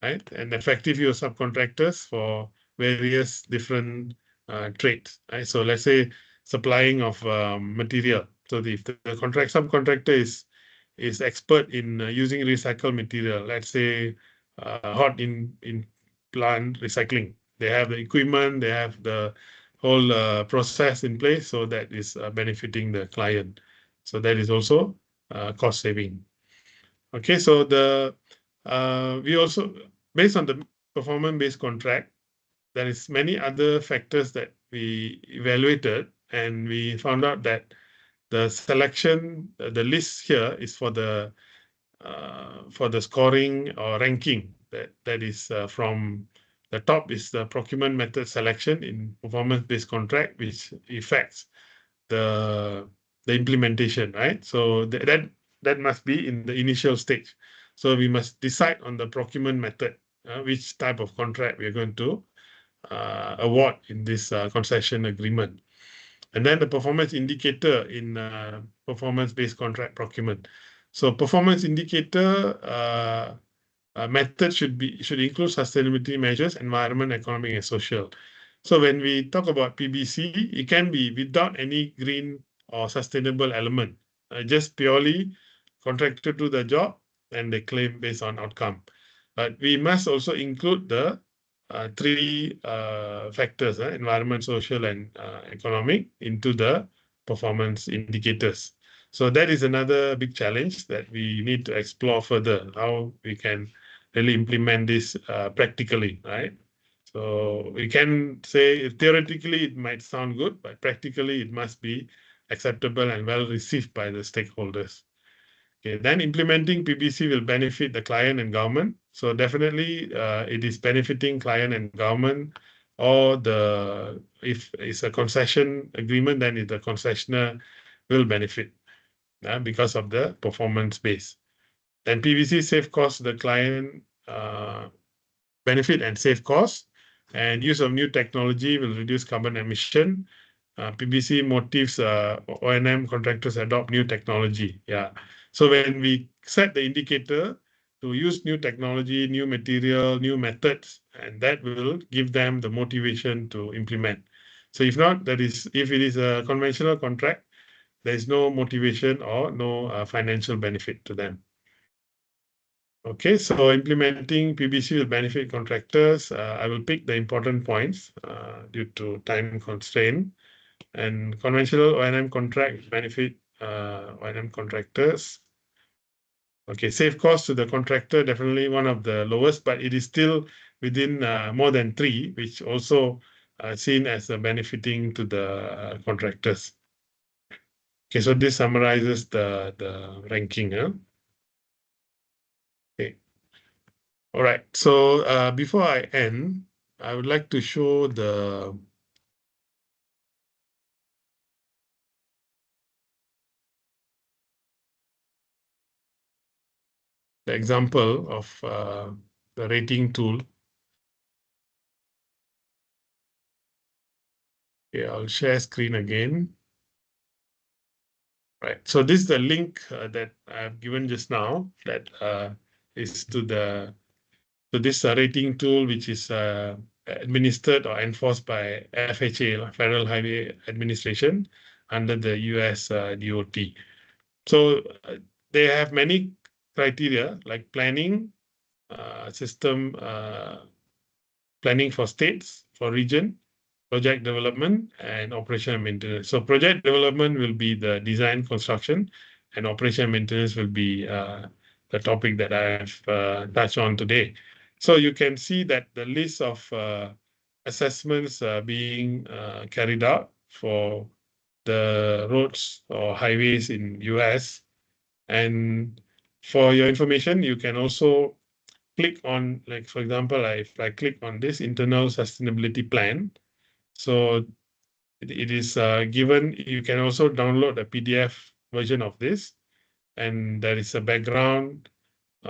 right? And effective use of subcontractors for various different trades, right? So let's say supplying of material. So if the contract subcontractor is expert in using recycled material, let's say hot in plant recycling, they have the equipment, they have the whole process in place, so that is benefiting the client. So that is also cost saving. Okay, so we also, based on the performance-based contract, there is many other factors that we evaluated, and we found out that the selection, the list here is for the scoring or ranking that is from the top is the procurement method selection in performance-based contract, which affects the implementation, right? So that must be in the initial stage. So we must decide on the procurement method, which type of contract we are going to award in this concession agreement. And then the performance indicator in performance-based contract procurement. So performance indicator method should include sustainability measures, environment, economic, and social. So when we talk about PBC, it can be without any green or sustainable element, just purely contractor to the job and they claim based on outcome. But we must also include the three factors, environment, social, and economic, into the performance indicators. So that is another big challenge that we need to explore further, how we can really implement this practically, right? So we can say theoretically it might sound good, but practically it must be acceptable and well received by the stakeholders. Okay, then implementing PBC will benefit the client and government. So definitely it is benefiting client and government, or if it's a concession agreement, then the concessionaire will benefit because of the performance base. Then PVC save costs the client benefit and save costs, and use of new technology will reduce carbon emission. PBC motives O&M contractors adopt new technology. Yeah. So when we set the indicator to use new technology, new material, new methods, and that will give them the motivation to implement. So if not, if it is a conventional contract, there is no motivation or no financial benefit to them. Okay, so implementing PBC will benefit contractors. I will pick the important points due to time constraint. And conventional O&M contract benefit O&M contractors. Okay, save cost to the contractor, definitely one of the lowest, but it is still within more than 3, which also seen as benefiting to the contractors. Okay, so this summarizes the ranking. Okay. All right. So before I end, I would like to show the example of the rating tool. Okay, I'll share screen again. Right. So this is the link that I've given just now. That is to this rating tool, which is administered or enforced by FHA, Federal Highway Administration, under the US DOT. So they have many criteria like planning, system planning for states, for region, project development, and operation and maintenance. So project development will be the design, construction, and operation and maintenance will be the topic that I have touched on today. So you can see that the list of assessments being carried out for the roads or highways in US. And for your information, you can also click on, like, for example, if I click on this internal sustainability plan, so it is given, you can also download a PDF version of this, and there is a background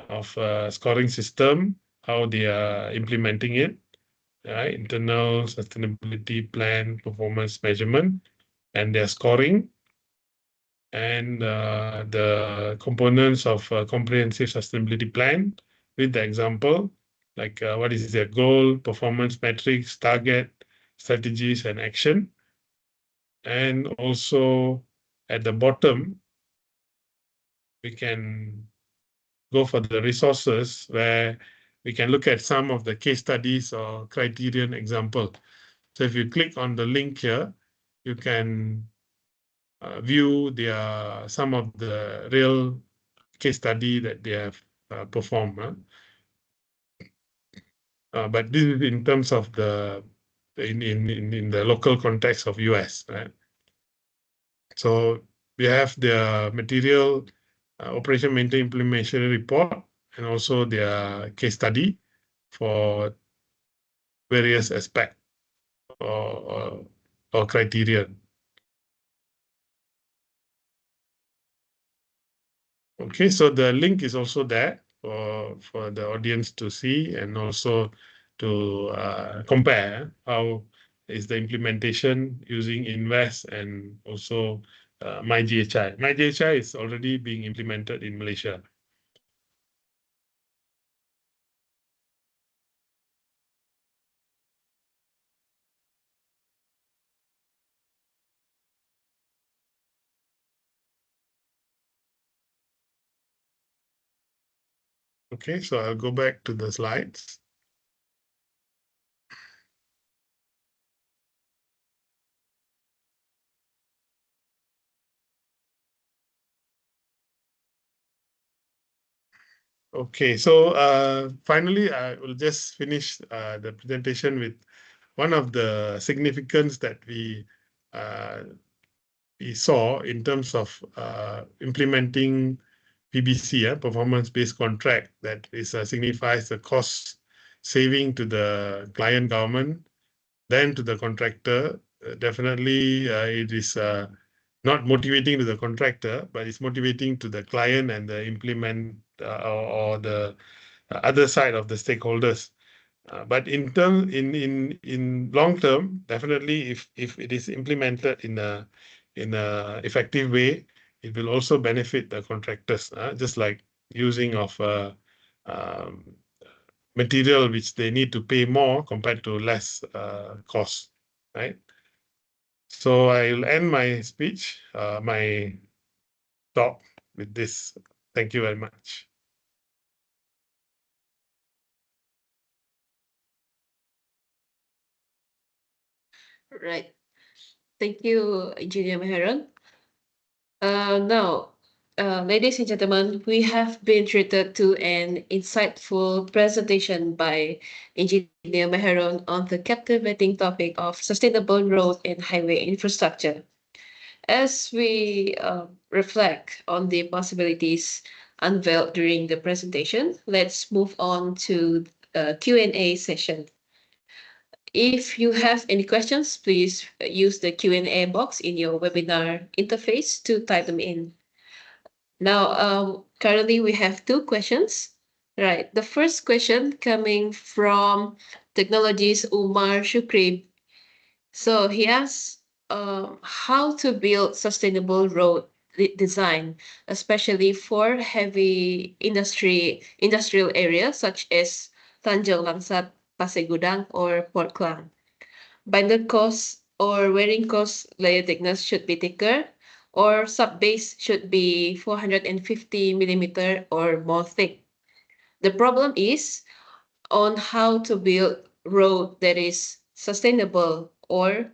of scoring system, how they are implementing it, internal sustainability plan, performance measurement, and their scoring, and the components of a comprehensive sustainability plan with the example, like what is their goal, performance metrics, target, strategies, and action. And also at the bottom, we can go for the resources where we can look at some of the case studies or criterion example. So if you click on the link here, you can view some of the real case study that they have performed. But this is in terms of in the local context of US, right? So we have their material operation maintenance implementation report and also their case study for various aspects or criteria. Okay, so the link is also there for the audience to see and also to compare how is the implementation using Invest and also MyGHI. MyGHI is already being implemented in Malaysia. Okay, so I'll go back to the slides. Okay, so finally, I will just finish the presentation with one of the significance that we saw in terms of implementing PBC, performance-based contract, that is signifies the cost saving to the client government, then to the contractor. Definitely, it is not motivating to the contractor, but it's motivating to the client and the implement or the other side of the stakeholders. But in long term, definitely, if it is implemented in a effective way, it will also benefit the contractors. Just like using of um, material which they need to pay more compared to less cost, right? So I'll end my speech, my talk with this. Thank you very much. Right. Thank you, Engineer Meheron. Now, ladies and gentlemen, we have been treated to an insightful presentation by Engineer Meheron on the captivating topic of sustainable road and highway infrastructure. As we reflect on the possibilities unveiled during the presentation, let's move on to a Q&A session. If you have any questions, please use the Q&A box in your webinar interface to type them in. Now, currently we have two questions. Right. The first question coming from Technologies Umar Shukri. So he asks how to build sustainable road design, especially for heavy industrial areas such as Tanjung Langsat, Pasir Gudang, or Port Klang. Binder costs or wearing costs layer thickness should be thicker, or sub base should be 450 millimeter or more thick. The problem is on how to build road that is sustainable for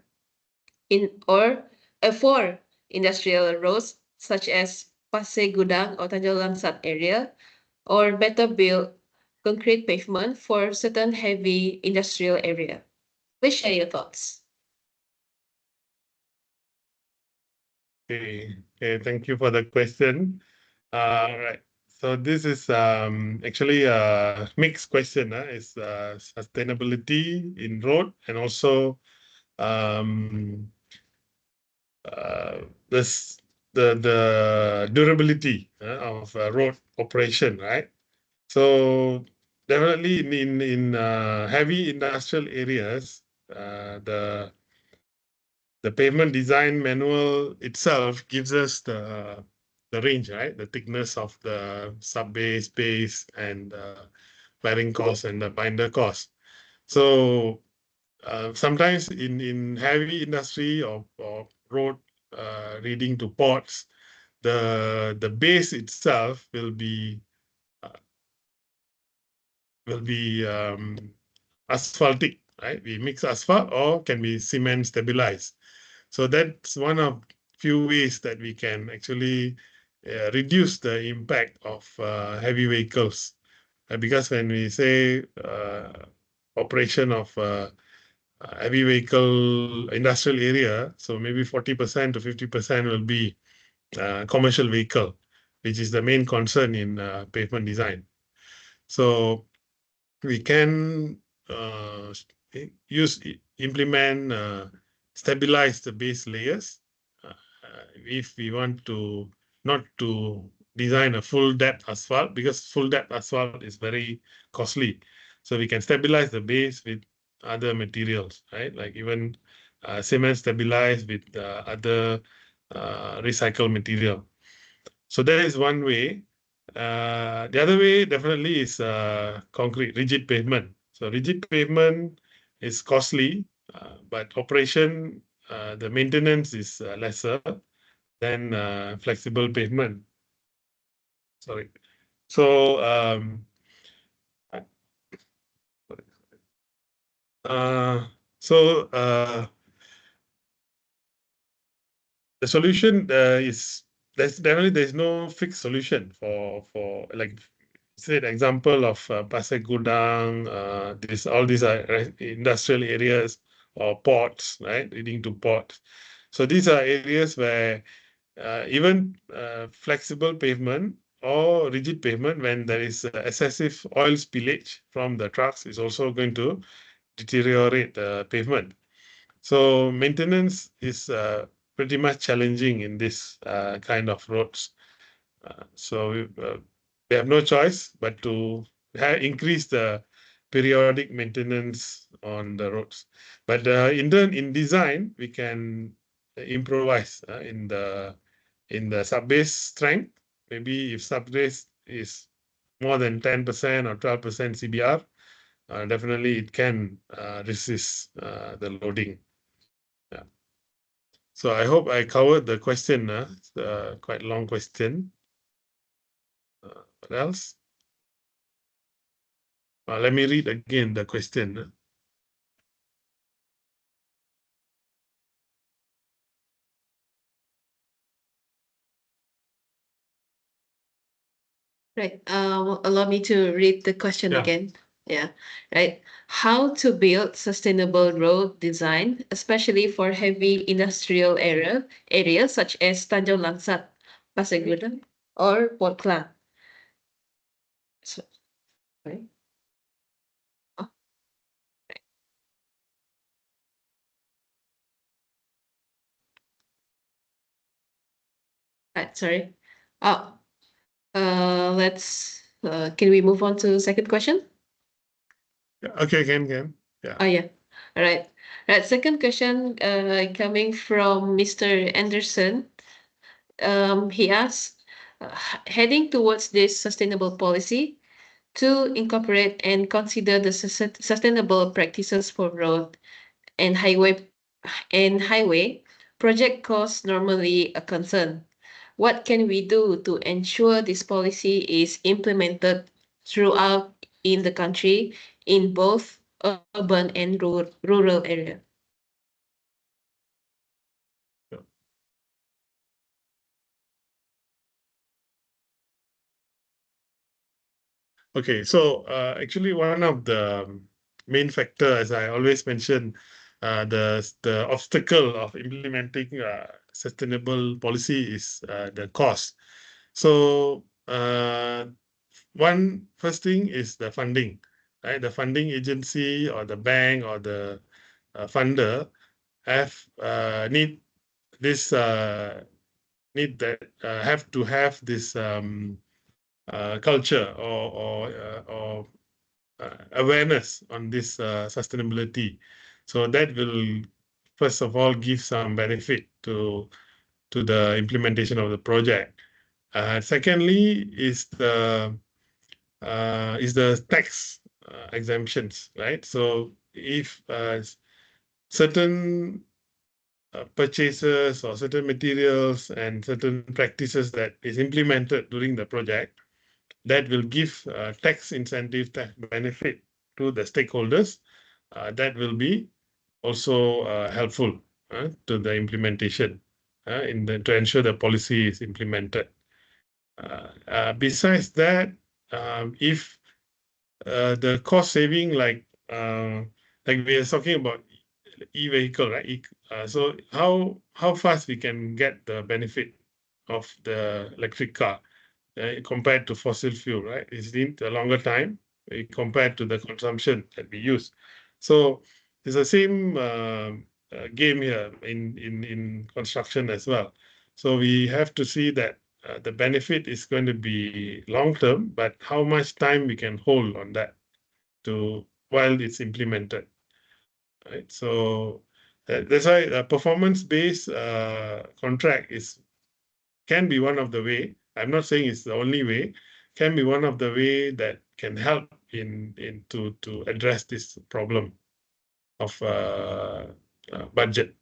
industrial roads such as Pasir Gudang or Tanjung Langsat area, or better build concrete pavement for certain heavy industrial area. Please share your thoughts. Okay, thank you for the question. Right. So this is actually a mixed question. It's sustainability in road and also um, this the durability of road operation, right? So definitely in heavy industrial areas, the pavement design manual itself gives us the range, right? The thickness of the sub base, and bearing cost and the binder cost. So sometimes in heavy industry or road leading to ports, the base itself uh, will be asphaltic, right? We mix asphalt or can be cement stabilized. So that's one of few ways that we can actually reduce the impact of heavy vehicles. Because when we say operation of heavy vehicle industrial area, so maybe 40% to 50% will be commercial vehicle, which is the main concern in pavement design. So we can implement stabilize the base layers if we want to not to design a full depth asphalt, because full depth asphalt is very costly. So we can stabilize the base with other materials, right? Like even cement stabilized with other recycled material. So that is one way. The other way definitely is concrete, rigid pavement. So rigid pavement is costly, but operation, the maintenance is lesser than flexible pavement. Sorry. So uh, so the solution is there's no fixed solution for like said example of Pasir Gudang, this all these are industrial areas or ports, right, leading to ports. So these are areas where even flexible pavement or rigid pavement, when there is excessive oil spillage from the trucks, is also going to deteriorate the pavement. So maintenance is pretty much challenging in this kind of roads. So we have no choice but to increase the periodic maintenance on the roads. But in design, we can improvise in the sub-base strength. Maybe if sub-base is more than 10% or 12% CBR, definitely it can resist the loading. Yeah. So I hope I covered the question. It's a quite long question. What else? Let me read again the question. Right. Allow me to read the question Yeah. again. Yeah, right. How to build sustainable road design, especially for heavy industrial areas such as Tanjung Langsat, Pasir Gudang, or Port Klang. So, right. Oh, right, sorry. Oh, let's. Can we move on to the second question? Yeah, okay, can. Yeah. Oh yeah. All right. Right. Second question, coming from Mr. Anderson. He asks, heading towards this sustainable policy, to incorporate and consider the sustainable practices for road and highway project costs normally a concern. What can we do to ensure this policy is implemented throughout in the country in both urban and rural area? Okay, so actually one of the main factor, as I always mention, the obstacle of implementing sustainable policy is the cost. So one first thing is the funding, right? The funding agency or the bank or the funder need this have to have this culture or awareness on this sustainability. So that will first of all give some benefit to the implementation of the project. Secondly, is the tax exemptions, right? So if certain purchases or certain materials and certain practices that is implemented during the project, that will give tax incentive, tax benefit to the stakeholders. That will be also helpful to the implementation to ensure the policy is implemented. Besides that, if the cost saving, like we are talking about e-vehicle, right? So how fast we can get the benefit of the electric car compared to fossil fuel, right? It's need a longer time compared to the consumption that we use. So it's the same game here in construction as well. So we have to see that the benefit is going to be long term, but how much time we can hold on that to while it's implemented, right? So that's why a performance-based contract can be one of the way. I'm not saying it's the only way. Can be one of the way that can help in to address this problem of budget.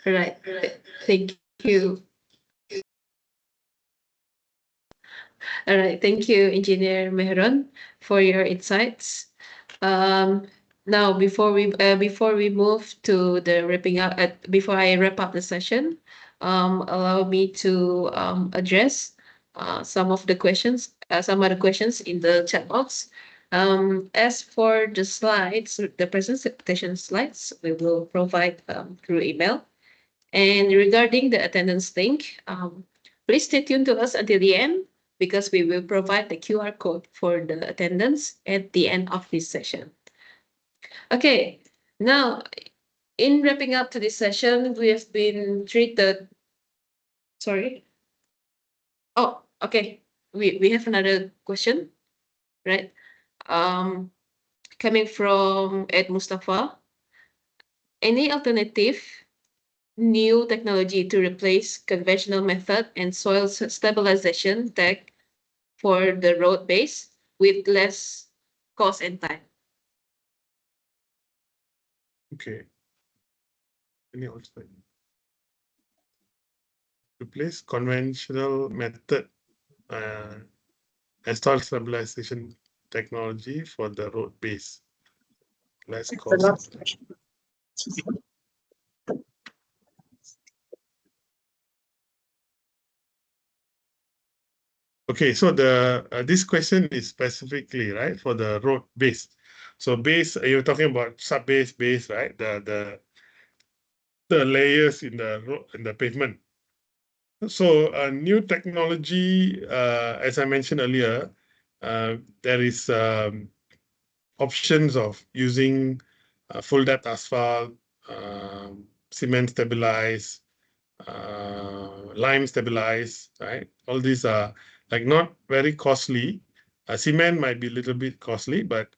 All right. Thank you. All right. Thank you, Engineer Mehron, for your insights. Um, Now, before we move to the wrapping up, before I wrap up the session, allow me to address some of the questions in the chat box. As for the slides, the presentation slides, we will provide through email. And regarding the attendance link, please stay tuned to us until the end because we will provide the QR code for the attendance at the end of this session. Okay, now in wrapping up to this session, we have been treated. Sorry. Oh, okay. We have another question, right? Um, Coming from Ed Mustafa. Any alternative new technology to replace conventional method and soil stabilization tech for the road base with less cost and time? Okay. Any also replace conventional method and soil stabilization technology for the road base. Less cost. Okay, so this question is specifically right for the road base. So base, you're talking about sub base, right? The layers in the road in the pavement. So new technology, as I mentioned earlier, there is options of using full depth asphalt, cement stabilized, lime stabilized, right? All these are like not very costly. Cement might be a little bit costly, but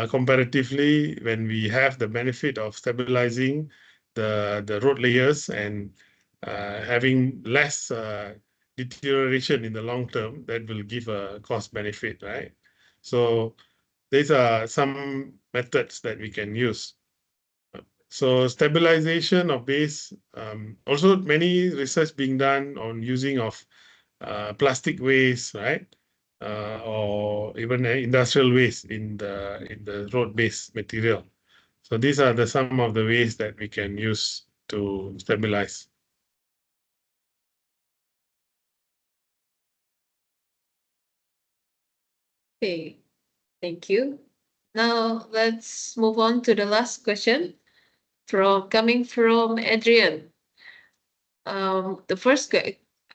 comparatively, when we have the benefit of stabilizing the road layers and having less deterioration in the long term, that will give a cost benefit, right? So these are some methods that we can use. So stabilization of base, also many research being done on using of plastic waste, right? Or even industrial waste in the road base material. So these are some of the ways that we can use to stabilize. Okay, thank you. Now let's move on to the last question coming from Adrian. The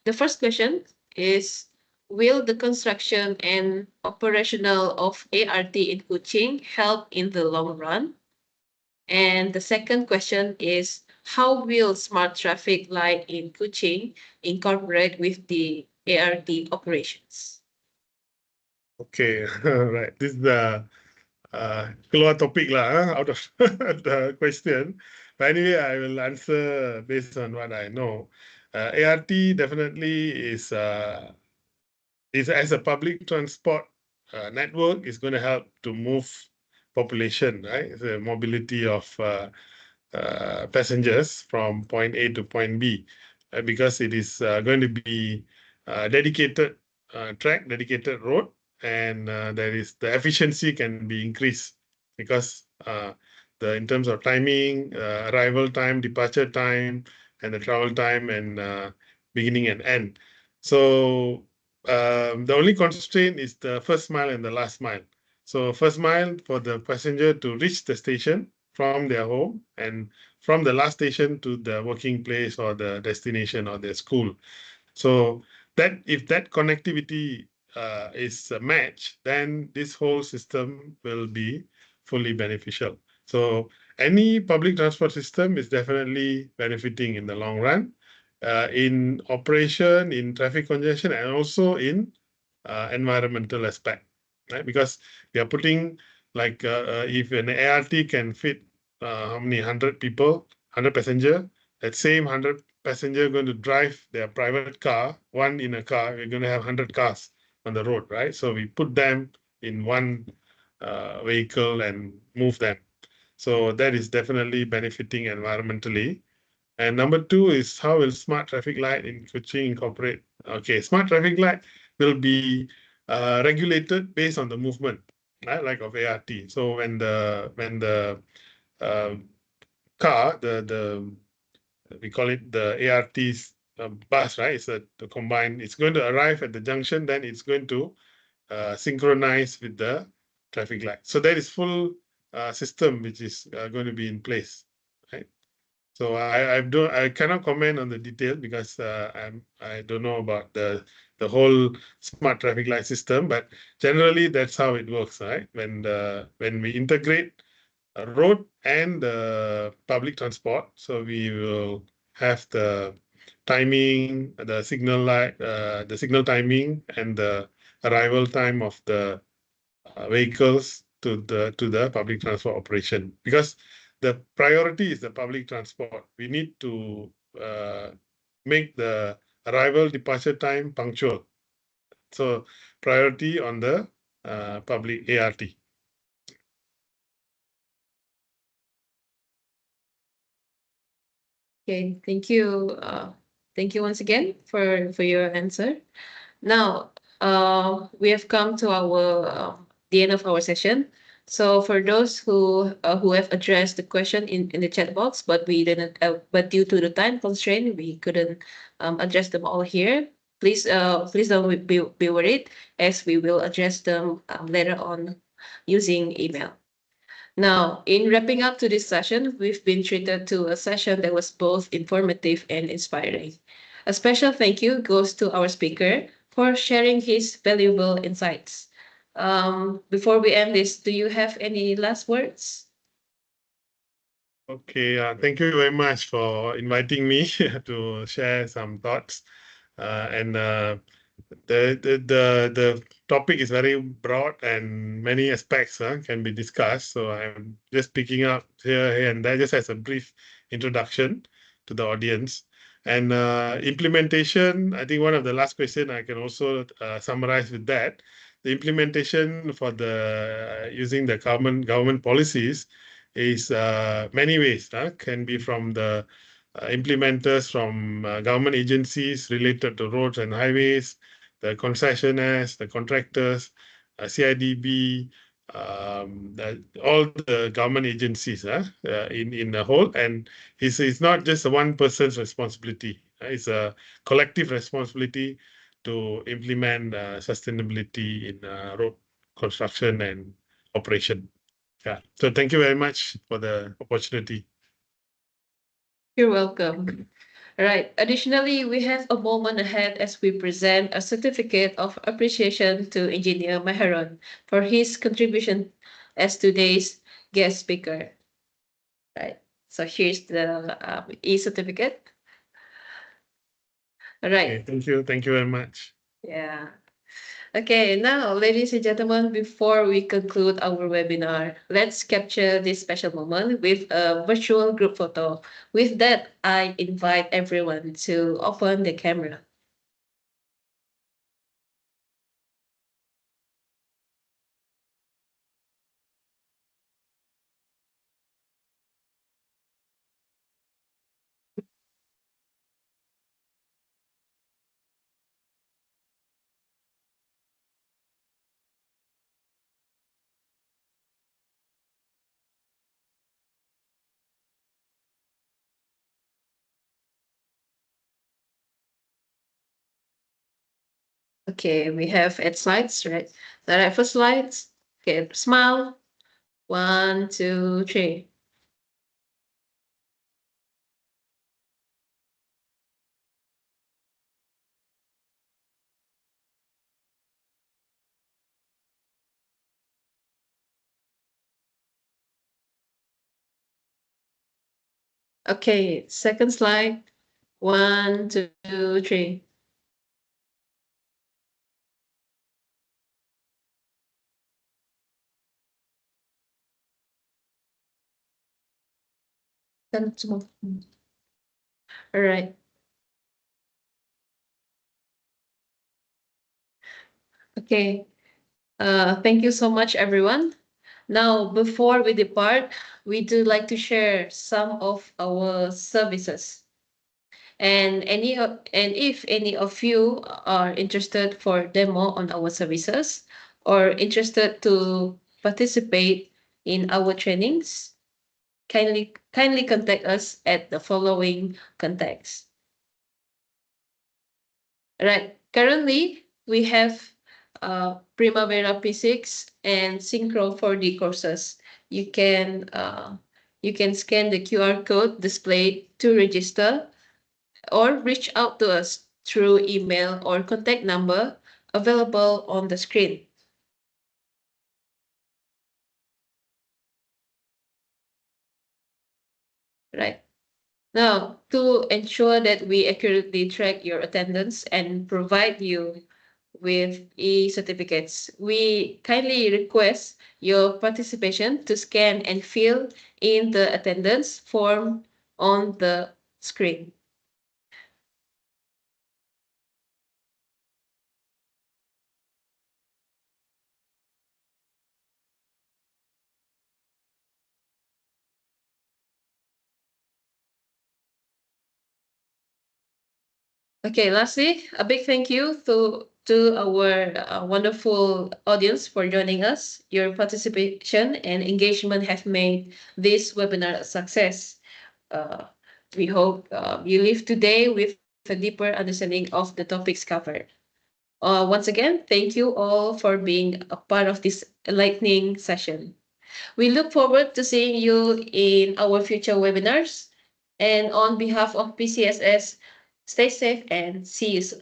the first question is: will the construction and operational of ART in Kuching help in the long run? And the second question is: how will smart traffic light in Kuching incorporate with the ART operations? Okay, right. This is the keluar topik lah out of the question. But anyway, I will answer based on what I know. ART definitely is as a public transport network is going to help to move population, right? The mobility of passengers from point A to point B, because it is going to be dedicated track, dedicated road, and there is the efficiency can be increased because the in terms of timing, arrival time, departure time, and the travel time and beginning and end. So the only constraint is the first mile and the last mile. So first mile for the passenger to reach the station from their home and from the last station to the working place or the destination or the school. So that if that connectivity is a match, then this whole system will be fully beneficial. So any public transport system is definitely benefiting in the long run, in operation, in traffic congestion, and also in environmental aspect, right? Because they are putting like if an ART can fit how many 100 people, 100 passenger, that same 100 passenger going to drive their private car, one in a car, we're going to have 100 cars on the road, right? So we put them in one vehicle and move them. So that is definitely benefiting environmentally. And number two is how will smart traffic light in Kuching incorporate? Okay, smart traffic light will be regulated based on the movement, right, like of ART. So when the uh, car, the we call it the ART's bus, right? It's the combined. It's going to arrive at the junction, then it's going to synchronize with the traffic light. So that is full system which is going to be in place, right? So I cannot comment on the detail because I don't know about the whole smart traffic light system, but generally that's how it works, right? When we integrate a road and public transport, so we will have the timing, the signal light, the signal timing, and the arrival time of the vehicles to the public transport operation, because the priority is the public transport. We need to make the arrival departure time punctual. So priority on the public ART. Okay, thank you. Thank you once again for your answer. Now, we have come to our the end of our session. So for those who have addressed the question in the chat box, but we didn't, but due to the time constraint, we couldn't address them all here. please don't be worried, as we will address them later on using email. Now, in wrapping up to this session, we've been treated to a session that was both informative and inspiring. A special thank you goes to our speaker for sharing his valuable insights. Before we end this, do you have any last words? Okay, thank you very much for inviting me to share some thoughts. And the topic is very broad and many aspects can be discussed. So I'm just picking up here and there, just as a brief introduction to the audience. And implementation, I think one of the last question I can also summarize with that. The implementation for the using the government policies is many ways. Can be from the implementers from government agencies related to roads and highways, the concessionaires, the contractors, CIDB, all the government agencies in the whole. And it's not just a one person's responsibility. It's a collective responsibility to implement sustainability in road construction and operation. Yeah. So thank you very much for the opportunity. You're welcome. All right. Additionally, we have a moment ahead as we present a certificate of appreciation to Engineer Maharon for his contribution as today's guest speaker. Right. So here's the e-certificate. All Okay, right. thank you. Thank you very much. Yeah. Okay, now, ladies and gentlemen, before we conclude our webinar, let's capture this special moment with a virtual group photo. With that, I invite everyone to open the camera. Okay, we have 8 slides, right? All right, first slides. Okay, smile. 1, 2, 3. Okay, second slide. 1, 2, 3. Kan semua. All right. Okay. Thank you so much, everyone. Now, before we depart, we do like to share some of our services. And if any of you are interested for demo on our services or interested to participate in our trainings, kindly contact us at the following contacts. Right. Currently, we have Primavera P6 and Synchro 4D courses. You can uh, you can scan the QR code displayed to register or reach out to us through email or contact number available on the screen. Right. Now, to ensure that we accurately track your attendance and provide you with e-certificates, we kindly request your participation to scan and fill in the attendance form on the screen. Okay, lastly, a big thank you to our wonderful audience for joining us. Your participation and engagement have made this webinar a success. Uh, we hope you leave today with a deeper understanding of the topics covered. Once again, thank you all for being a part of this enlightening session. We look forward to seeing you in our future webinars. And on behalf of PCSS, stay safe and see you soon.